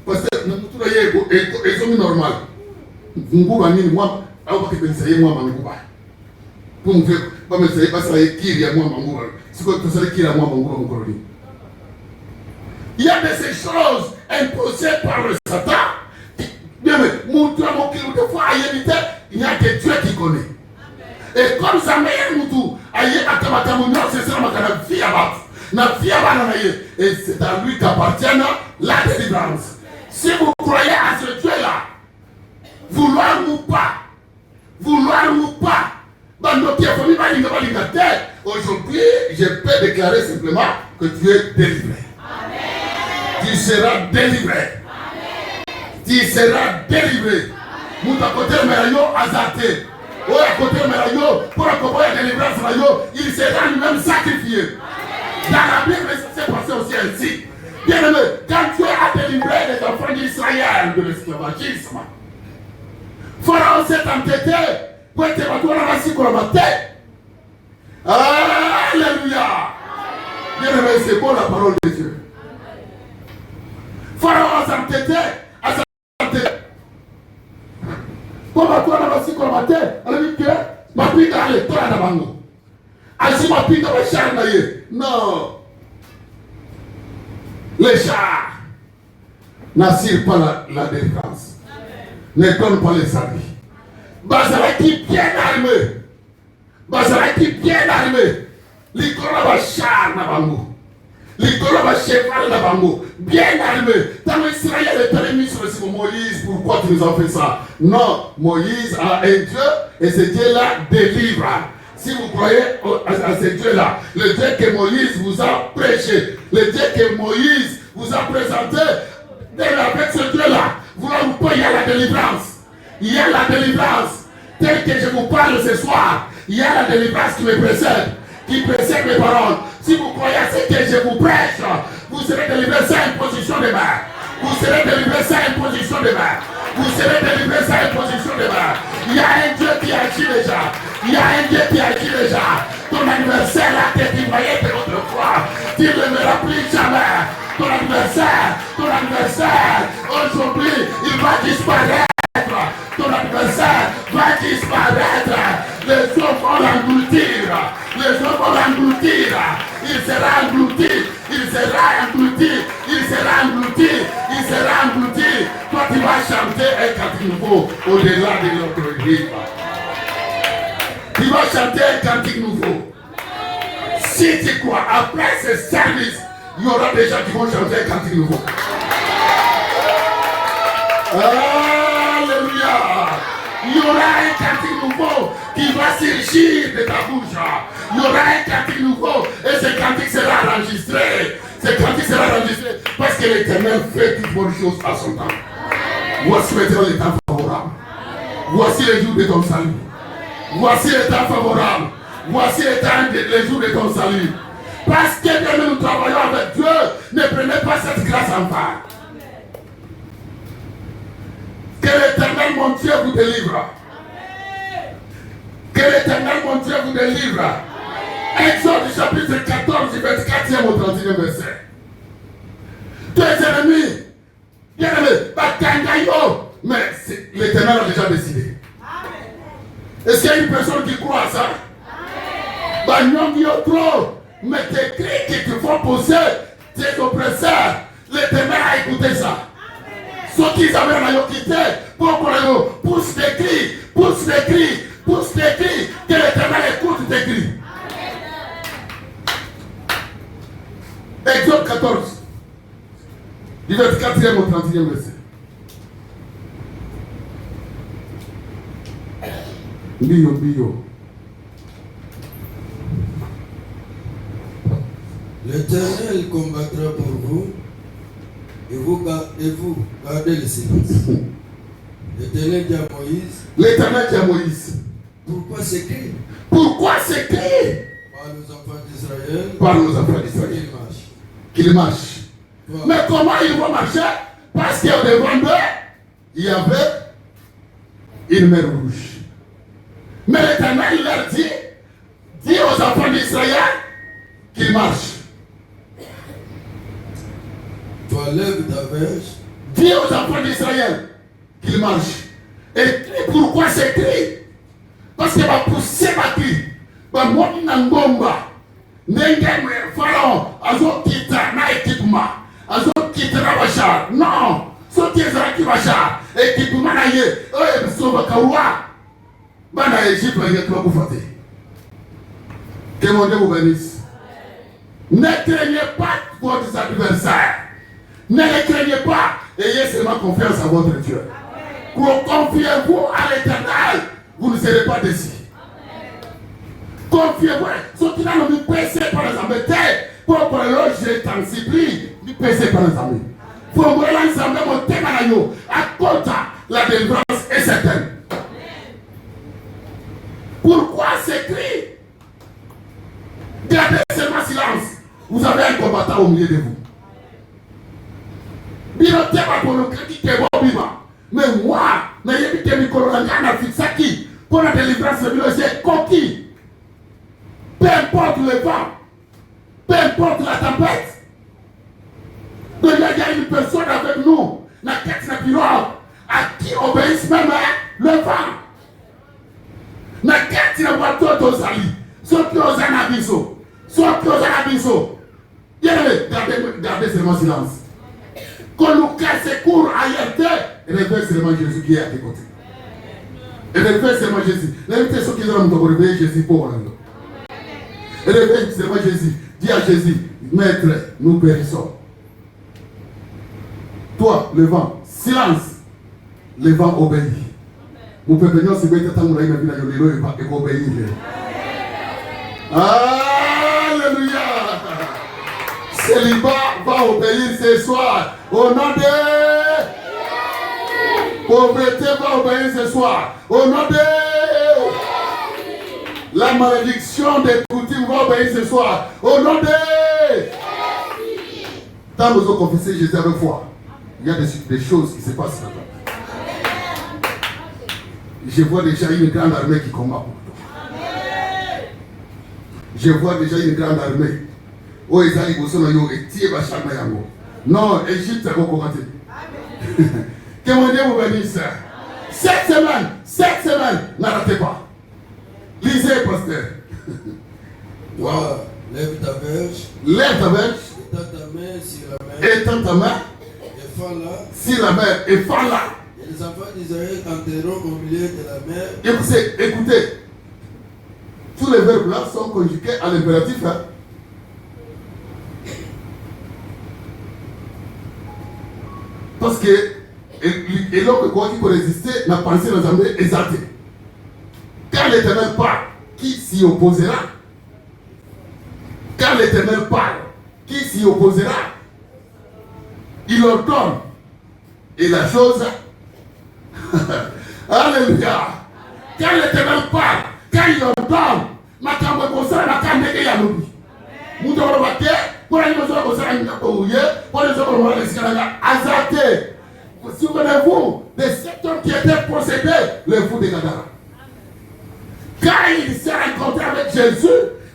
Parce que nous sommes normal. Nguba nini moi au bakipelisa moi manguba. Pour me faire pas me faire passer la kiri à moi manguba. C'est quoi tout ça kiri à moi manguba mon coloni. Il y a des choses imposées par le Satan. Bien mais mon Dieu mon kilo de fois il y a que Dieu qui connaît. Et comme ça meilleur moutou aïe akamata mon c'est ça ma kana vie abat. Na vie abat et c'est à lui qu'appartient la délivrance. Si vous croyez à ce Dieu-là, vouloir ou pas, aujourd'hui, je peux déclarer simplement que tu es délivré. Amen. Tu seras délivré. Amen. Tu seras délivré. Nous à côté de azate. Oh, à côté de pour accompagner la délivrance, il sera lui-même sacrifié. Dans la Bible, c'est passé aussi ainsi. Bien aimé, quand Dieu a délivré les enfants d'Israël de l'esclavagisme, Pharaon s'est entêté pour être battu dans la cible de la tête. Alléluia. Bien aimé, c'est bon la parole de Dieu. Pharaon s'est entêté à s'entêter. Pour battu dans la cible de la tête, elle dit que ma fille dans les toits de Bango. Ainsi ma fille dans le char d'ailleurs. Non. Les chars n'assurent pas la délivrance, ne donnent pas les habits. Bazalaki bien armé, l'icône va char na bango, l'icône va cheval na bango, bien armé. Dans Israël est allé mis sur le Moïse, pourquoi tu nous as fait ça? Non, Moïse a un Dieu et ce Dieu-là délivre. Si vous croyez à ce Dieu-là, le Dieu que Moïse vous a prêché, le Dieu que Moïse vous a présenté, avec ce Dieu-là, vous ou pas, il y a la délivrance. Il y a la délivrance. Tel que je vous parle ce soir, il y a la délivrance qui me précède, qui précède mes paroles. Si vous croyez à ce que je vous prêche, vous serez délivré sans imposition de main. Vous serez délivré sans imposition de main. Vous serez délivré sans imposition de main. Il y a un Dieu qui agit déjà. Il y a un Dieu qui agit déjà. Ton anniversaire là que tu voyais de l'autre fois, tu ne le verras plus jamais. Ton anniversaire, aujourd'hui, il va disparaître. Ton adversaire va disparaître. Les hommes vont l'engloutir. Les hommes vont l'engloutir. Il sera englouti. Il sera englouti. Il sera englouti. sera englouti. Toi, tu vas chanter un cantique nouveau au-delà de notre rythme. Tu vas chanter un cantique nouveau. Si tu crois, après ce service, il y aura des gens qui vont chanter un cantique nouveau. Alléluia. Il y aura un cantique nouveau qui va surgir de ta bouche. Il y aura un cantique nouveau et ce cantique sera enregistré. Ce cantique sera enregistré parce que l'Éternel fait toutes bonnes choses à son temps. Voici maintenant le temps favorable. Voici les jours de ton salut. Voici le temps favorable. Voici les jours de ton salut. Parce que demain nous travaillons avec Dieu, ne prenez pas cette grâce en part. Que l'Éternel mon Dieu vous délivre. Que l'Éternel mon Dieu vous délivre. Exode chapitre 14, 24e au 31e verset. Tes ennemis, mais l'Éternel a déjà décidé. Est-ce qu'il y a une personne qui croit à ça? Mais tes cris qui te font pousser tes oppresseurs, l'Éternel a écouté ça. Ceux qui avaient la quitté, pousse des cris, pousse des cris, pousse des cris, que l'Éternel écoute tes cris. Exode 14, du 24e au 31e verset. Bio.
L'Éternel combattra pour vous et vous gardez le silence. L'Éternel dit à Moïse.
L'Éternel dit à Moïse.
Pourquoi ces cris?
Pourquoi ces cris?
Par nos enfants d'Israël.
Par nos enfants d'Israël. Qu'ils marchent. Wow. Mais comment ils vont marcher? Parce qu'au devant d'eux, il y avait une mer rouge. Mais l'Éternel leur dit aux enfants d'Israël qu'ils marchent.
Toi lève ta verge.
Dis aux enfants d'Israël qu'ils marchent. Et pourquoi ces cris? Parce que va pousser ma cri. Va monter dans Ngomba. N'engame Pharaon. Azo kita na équipement. Azo kita na bachar. Non. Ce qui est qui bachar. Équipement na ye. Oh, sauve Kawa. Bana Égypte va y être là pour fêter. Que mon Dieu vous bénisse. Ne craignez pas votre adversaire. Ne les craignez pas. Ayez seulement confiance à votre Dieu. Confiez-vous à l'Éternel. Vous ne serez pas déçus. Confiez-vous. Ce qui n'a pas péché par exemple. Pour le loger en Sibri, du péché par exemple. Pour vous l'ensemble, mon thème à nous. À côté, la délivrance est certaine. Pourquoi ces cris? Gardez seulement silence. Vous avez un combattant au milieu de vous. Mais moi, n'ayez pas mis Corona Fixaki pour la délivrance, c'est conquis. Peu importe le vent, peu importe la tempête, il y a une personne avec nous, la quête de pirogue, à qui obéissent même le vent. La quête de voiture aux alliés, ceux qui osent un abisso, ceux qui osent un abisso. Gardez seulement silence. Quand nous casse court ailleurs, réveille seulement Jésus qui est à tes côtés. Réveille seulement Jésus. L'invité ceux qui ont réveillé Jésus pour nous. Réveille seulement Jésus. Dis à Jésus, Maître, nous périssons. Toi, le vent, silence. Le vent obéit. Vous pouvez venir se mettre dans la vie et obéir. Alléluia. Célibat va obéir ce soir. Au nom de pauvreté va obéir ce soir. Au nom de la malédiction des coutumes va obéir ce soir. Au nom de quand nous avons confessé Jésus avec foi, il y a des choses qui se passent maintenant. Je vois déjà une grande armée qui combat pour toi. Je vois déjà une grande armée. Oh, ils arrivent au son et tirent la charme. Non, Égypte, c'est beaucoup raté. Que mon Dieu vous bénisse. Cette semaine, n'arrêtez pas. Lisez, pasteur.
Toi, lève ta verge.
Lève ta verge.
Étends ta main sur la mer.
Étends ta main.
Et
si la mer est fin là,
et les enfants d'Israël entreront au milieu de la mer.
Écoutez, tous les verbes là sont conjugués à l'impératif. Hein? Parce que, et l'homme quoi qui peut résister, n'a pensé dans un monde exalté. Quand l'Éternel parle, qui s'y opposera? Quand l'Éternel parle, qui s'y opposera? Il ordonne. Et la chose. Alléluia. Quand l'Éternel parle, quand il ordonne, ma cambre concerne la cambre et la lobby. Nous devons le battre pour les gens qui sont pour les gens qui sont souvenez-vous de cet homme qui était possédé, le fou de Gadara. Quand il s'est rencontré avec Jésus,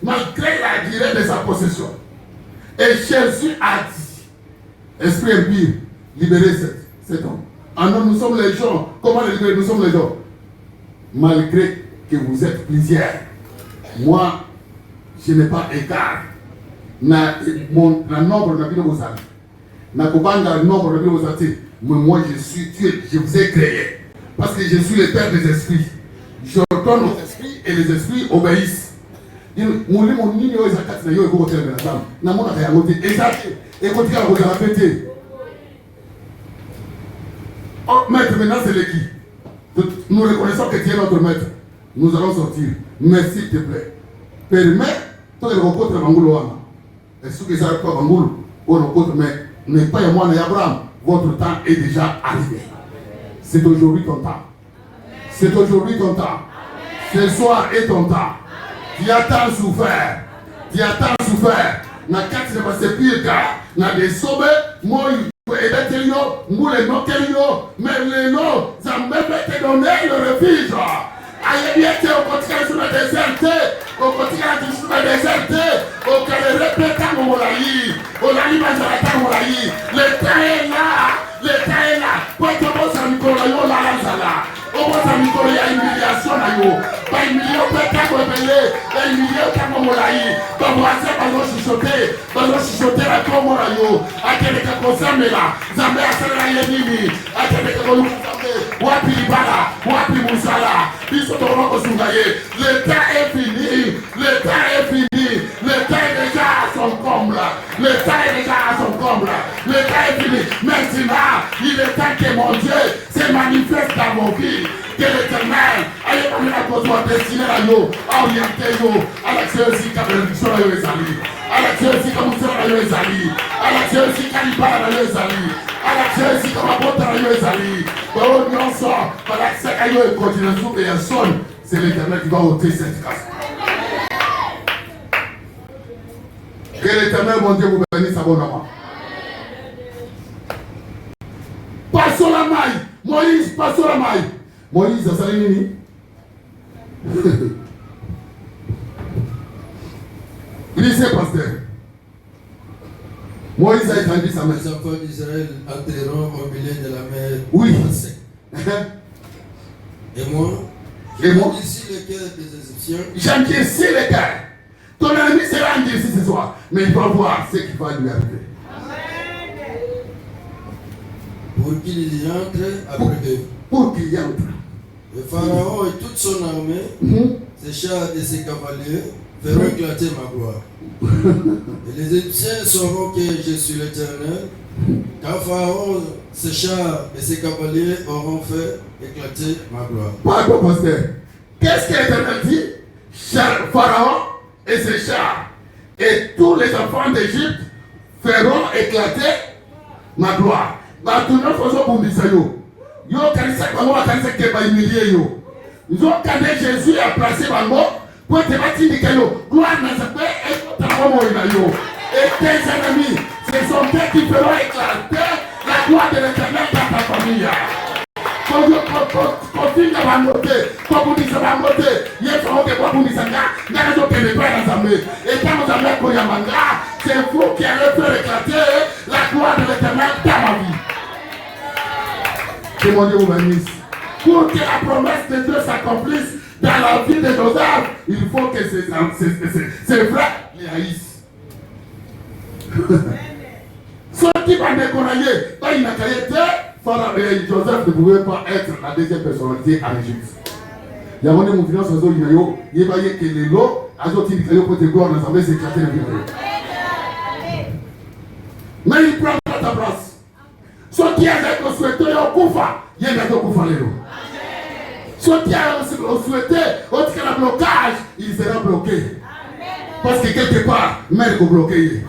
malgré la durée de sa possession, et Jésus a dit, esprit impur, libérez cet homme. Ah non, nous sommes les gens. Comment les libérer? Nous sommes les gens. Malgré que vous êtes plusieurs, moi, je n'ai pas écart. Na nombre n'a pas vous avez. Na kubanga nombre n'a pas vous avez. Mais moi, je suis Dieu, je vous ai créé. Parce que je suis le Père des esprits. Je retourne aux esprits et les esprits obéissent. Mon nini yo ezakati na yo ekokote na nzambe. Na mona ka yango te ezaki ekotika ko za pété. Oh maître, maintenant c'est le qui? Nous reconnaissons que tu es notre maître. Nous allons sortir. Mais s'il te plaît, permets toi de rencontrer Mangulo wana. Est-ce que ça pas Mangulo? On rencontre mais pas moi et Abraham. Votre temps est déjà arrivé. C'est aujourd'hui ton temps. C'est aujourd'hui ton temps. Ce soir est ton temps. Tu as tant souffert. Tu as tant souffert. Na kati de passer pire car na des sommets moi et d'être moule non kelio mais les noms ça me fait te donner le refuge. Aïe bien tu au continent sur le désert, au continent sur le désert, au qu'elle répète à mon laï, au laï mazarata mon laï. Le temps est là, le temps est là. Pour que vous ça me colle yo la lazala. Au moins ça me colle ya humiliation na yo. Pas humiliation peut pas rebelle, pas humiliation comme mon laï. Comme moi c'est pas chuchoter la comme mon laï. À quel cas concerne là, Zambé a fait la yénimi, à quel cas nous wapi libala, wapi musala. Le temps est fini, le temps est fini, le temps est déjà à son comble, le temps est déjà à son comble, le temps est fini. Maintenant, il est temps que mon Dieu se manifeste dans vos vies, que l'Éternel aille comme la cause destiné à nous, à orienter nous, à l'action aussi qu'à bénédiction à Yézali, à l'action aussi comme ça à Yézali, à l'action aussi qu'à l'Ibala à Yézali, à l'action aussi comme à Bota à Yézali. Bon, non, ça, par l'accès à Yézali, continue sous et un son. C'est l'Éternel qui va ôter cette casse. Que l'Éternel, mon Dieu, vous bénisse abondamment. Passons la maille. Moïse, passons la maille. Moïse, ça s'est nini? Lisez, pasteur. Moïse a étendu sa main.
Les enfants d'Israël entreront au milieu de la mer.
Oui.
Et moi, ici le cœur des Égyptiens.
J'endurcis le cœur. Ton ennemi sera endurci ce soir. Mais il va voir ce qui va lui arriver.
Pour qu'il y entre après eux.
Pour qu'il y entre.
Le Pharaon et toute son armée, ses chars et ses cavaliers, feront éclater ma gloire. Et les Égyptiens sauront que je suis l'Éternel, car Pharaon, ses chars et ses cavaliers auront fait éclater ma gloire.
Pardon, pasteur. Qu'est-ce que l'Éternel dit? Pharaon et ses chars et tous les enfants d'Égypte feront éclater ma gloire. Bah, tout le monde faisait pour Misayo. Yo, kanisa bango kanisa ke ba humilier yo. Ils ont cané Jésus a placé bango pour te battre yo. Gloire na zape et ta como yo. Et tes ennemis, ce sont eux qui feront éclater la gloire de l'Éternel dans ta famille. Continue à monter, comme vous dites à monter. Il faut que vous dites ça. N'a pas de pas dans sa main. Et quand vous avez Koyamanga, c'est vous qui allez faire éclater la gloire de l'Éternel dans ma vie. Que mon Dieu vous bénisse. Pour que la promesse de Dieu s'accomplisse dans la vie de Joseph, il faut que ces frères les haïssent.
Sorti par des connaillés, il n'a qu'à être, Joseph ne pouvait pas être la deuxième personnalité en Égypte. Il y a mon finance, il y a que les lots, il y a côté gloire, l'Assemblée s'est éclaté le vidéo. Mais il prend pas ta place. Ce qui a souhaité au Koufa, il y a un Koufa Lélo. Ce qui a souhaité au blocage, il sera bloqué. Parce que quelque part, mère est bloqué.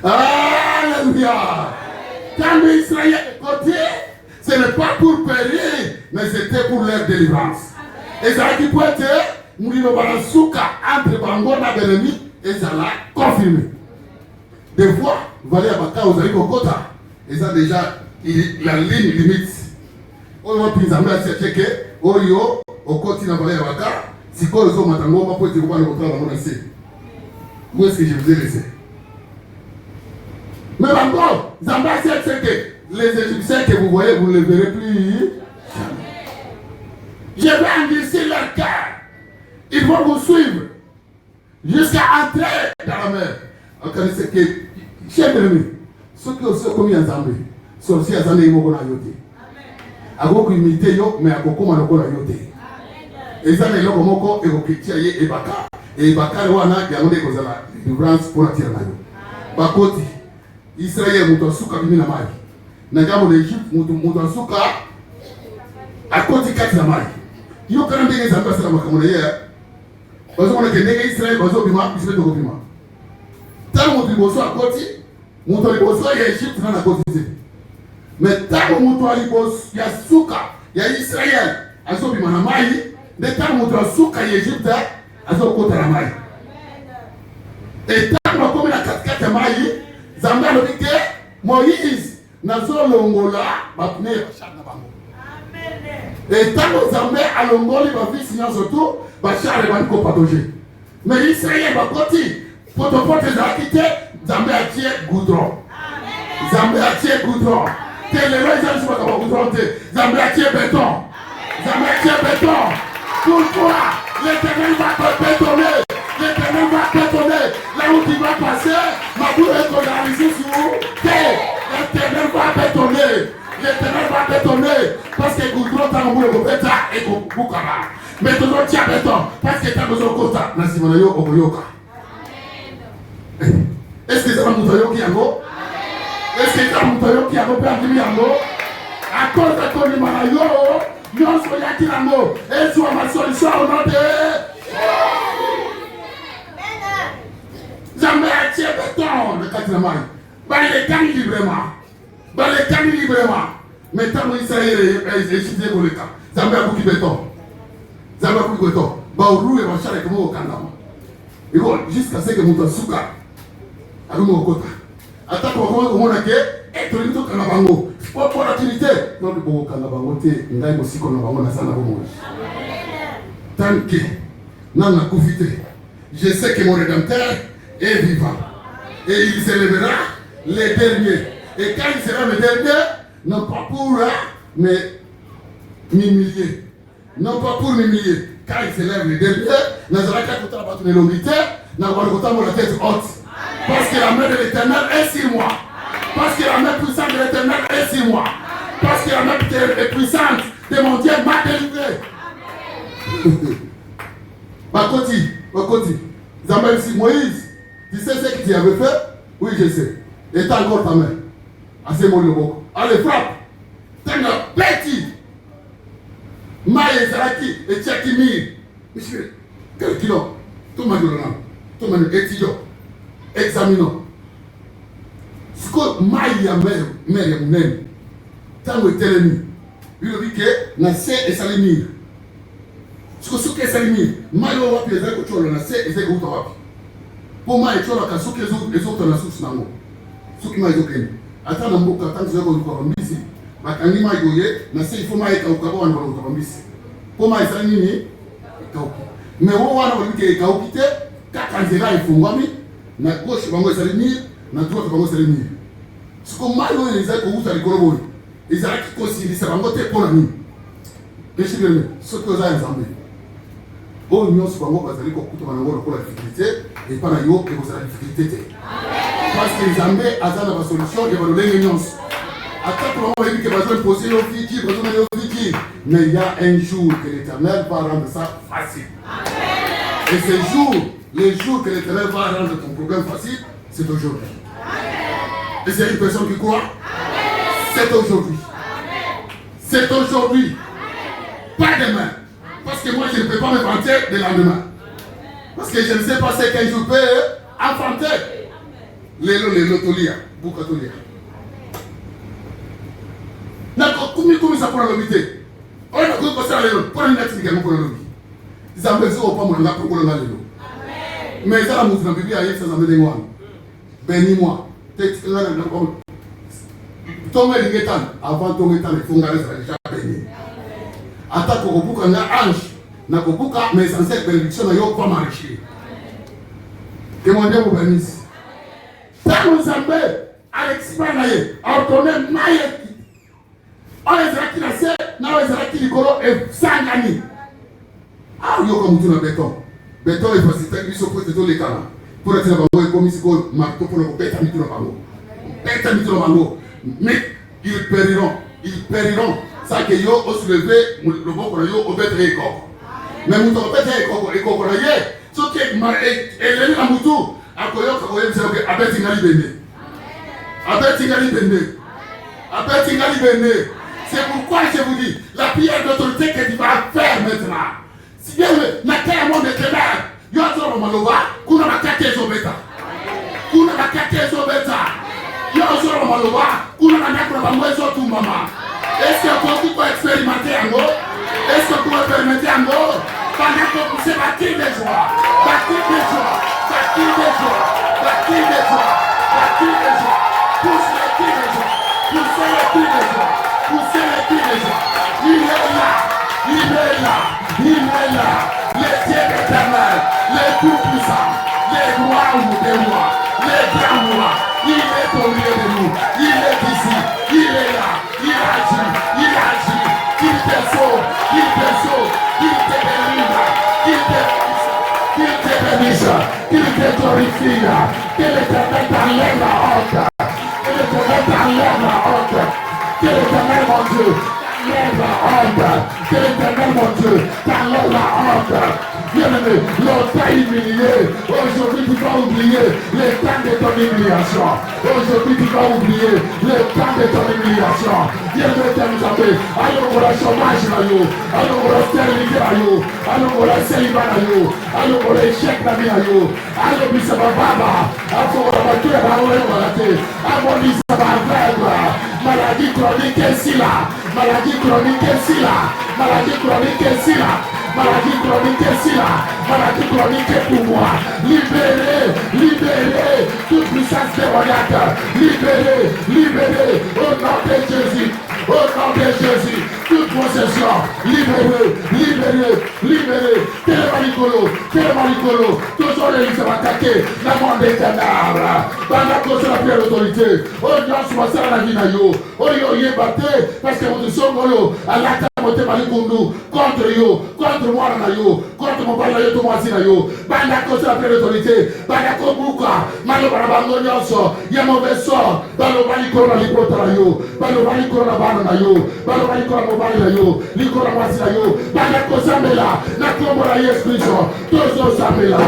Alléluia. Quand Israël est côté, ce n'est pas pour périr, mais c'était pour leur délivrance. Et ça qui peut être, Moulino Barasuka, entre Bangona et l'ennemi, et ça l'a confirmé. Des fois, Valé Abaka, vous avez Kokota, et ça déjà, la ligne limite. On va plus en faire checker, Oyo, au continent Valé Abaka, si quoi le son matango, on va pouvoir te voir le contrat dans mon essai. Où est-ce que je vous ai laissé? Mais encore, Zamba c'est que les Égyptiens que vous voyez, vous ne les verrez plus. Je vais endurcir leur cœur. Ils vont vous suivre jusqu'à entrer dans la mer. Vous connaissez que, chers amis, ceux qui ont commis en Zambie, sont aussi à Zambie, ils vont yoté. À beaucoup imiter, mais à beaucoup de yoté. Et ça, les gens qui ont été et Baka. Et Baka, il y a des délivrance pour la terre. Bakoti. Israël mutosuka bimina maji. Na jambo la Egypte mutosuka akoti kati na maji. Hiyo kana ndege za mbasa kama kama yeye. Bazo mwana ndege Israël bazo bima bisebe to bima. Tangu muliboso akoti, muto liboso ya Egypte na akoti zile. Mais tangu muto aliboso ya suka ya Israël azo bima na maji, ne tangu muto suka ya Egypte azo kota na maji. Et tangu komina katikati ya maji Zambia le dit Moïse n'a pas l'ongola, va tenir na bango. Et tant que Zambia a l'ongoli, va faire signer surtout, va charger va nous patoger. Mais Israël va côté, pour te porter la quitté, Zambia a tiré goudron. Zambia a tiré goudron. Quel est le gens qui va goudron? Zambia a tiré béton. Zambia a tiré béton. Pourquoi l'Éternel va te bétonner? L'Éternel va bétonner. Là où tu vas passer, ma boule est organisée sur l'Éternel va bétonner. L'Éternel va bétonner. Parce que Goudron t'a envoyé au béton et au Boukara. Mais tu dois tirer béton. Parce que tu as besoin de Kota. Nasimanayo Ogoyoka. Est-ce que c'est un moutaillon qui a go? Est-ce que c'est un moutaillon qui a go? À cause de ton Himalayo, nous sommes à Kirango. Et tu as ma solution au nom de. Jamais à tirer béton, le quatrième. Les cannes librement. Mais tant que Israël est échoué pour le cas, jamais à beaucoup de béton. Jamais à beaucoup de béton. Baourou et Bachar et comment au Canada. Et bon, jusqu'à ce que mon souka, à mon côté. Attends, comment on a et tout le monde dans la bango. Pour l'activité, non, le bon Canabango, il y a aussi qu'on a bango dans sa bango. Tant que, non, on a profité. Je sais que mon rédempteur est vivant. Et il s'élèvera les derniers. Et quand il sera le dernier, non pas pour m'humilier. Non pas pour m'humilier. Quand il s'élève le dernier, nous allons tout à battre les longuités, nous allons la tête haute. Parce que la main de l'Éternel est sur moi. Parce que la main puissante de l'Éternel est sur moi. Parce que la main puissante de mon Dieu m'a délivré. Bakoti. Zambia ici, Moïse, tu sais ce que tu avais fait? Oui, je sais. Et t'as encore ta main. Assez mon lobo. Allez, frappe. T'as un petit. Maïe Zaraki et Tchakimir. Monsieur, quel kilo? Tout le monde étudiant. Examinons. Ce que Maïa mère même. Tant que tel ennemi. Il dit que Nassé et Salimir. Ce que Salimir. Maïa va puis les autres Nassé et les autres. Pour moi, il y a des autres na source nango. Ce qui m'a dit que attends na mboka tant que je vais ko mbisi. Bakangi ma yoye na se il faut ma eka ukabo wana ko mbisi. Pour moi ça nini? Kauki. Mais wo wana ko ke kauki te kakanzela ifungwami na gauche bango Salimir na droite bango Salimir. Ce que mayo les a ko uta likolo boy. Ils a qui concilier bango te pona ni. Qu'est-ce que ce que vous avez ensemble? Oh, nous sommes en train de faire des difficultés et par ailleurs, vous avez des difficultés. Parce que Zambé a la solution qui va donner une union. À chaque moment, on dit qu'il va poser au fiki, mais il y a un jour que l'Éternel va rendre ça facile. Amen. Et ces jours, les jours que l'Éternel va rendre ton problème facile, c'est aujourd'hui. Et c'est une personne qui croit. C'est aujourd'hui. C'est aujourd'hui. Pas demain. Parce que moi, je ne peux pas me vanter le lendemain. Parce que je ne sais pas ce que je peux affronter. Les lotolia, Bukatolia. D'accord, comment ça pour la lobité? On a compris que ça, pour une activité pour la lobby. Ils ont besoin de pas mon là pour le lobby. Mais ça, la mousse dans le bébé, ça m'a donné moi. Bénis-moi. Ton mère est avant ton état, il faut garder ça déjà béni. Attaque au bout quand ange, n'a pas beaucoup, mais sans cette bénédiction, il n'y a pas marché. Que mon Dieu vous bénisse. Ça nous a fait, Alex Manaye, on connaît Maïe. On les a qui la sait, on les a qui les colons et Sangani. Ah, il y a comme tout le béton. Béton est facile, il se pose de tous les cas. Pour être là-bas, il comme si on marteau pour le béton, il le bango. Mais ils périront. Ça que yo au soulevé, le bon qu'on a yo au bête et coq. Mais nous avons bête et coq, ce qui est l'élu à Moutou, à Koyo, c'est à Bettingali Bende. C'est pourquoi je vous dis, la prière d'autorité que tu vas faire maintenant. Si bien la terre monde de ténèbres, yo zoro maloba, kuna makate zobeta. Yo zoro maloba, kuna nakura bamwezo tu mama. Est-ce que tu peux expérimenter en gros? Est-ce que tu peux permettre en gros? Pendant que vous êtes bâtis des joies. Poussez les pieds des joies. Il est là. Les dieux éternels, les tout-puissants, les rois ou des rois, les grands rois. Il est au milieu de nous. Il est ici. Il est là. Il agit. Il te sauve. Il te délivre. Il te bénisse. Il te glorifie. Que l'Éternel t'enlève la honte. Que l'Éternel t'enlève la honte. Que l'Éternel, mon Dieu, t'enlève la honte. Que l'Éternel, mon Dieu, t'enlève la honte. Bien-aimé, l'on t'a humilié. Aujourd'hui, tu vas oublier le temps de ton humiliation. Aujourd'hui, tu vas oublier le temps de ton humiliation. Bien-aimé, t'es allons pour le chômage, allons pour la stérilité, allons pour la célibat, allons pour l'échec, allons pour ça va baba, allons pour la voiture, allons pour la tête, allons pour ça va aveugle. Maladie chronique est si là. Maladie chronique est si là. Maladie chronique est pour moi. Libérez toute puissance démoniaque. Libérez au nom de Jésus. Toute possession. Libérez. Télémanicolo. Toujours les listes attaqués. La monde des ténèbres. Pendant que c'est la prière d'autorité. Oh non, je vais faire la vie na yo. Oh yo, parce que vous êtes à la contre yo, contre moi na yo, contre mon père yo, tout moi si na yo. Banda ko la pleine autorité, banda ko buka, malo barabango nyonso, ya mauvais sort, balo bali ko na lipota na yo, balo bali ko na bana na yo, balo bali ko na mobali na yo, liko na mwasi na yo, banda ko sambela, na kombo na Yesu Kristo, tozo sambela.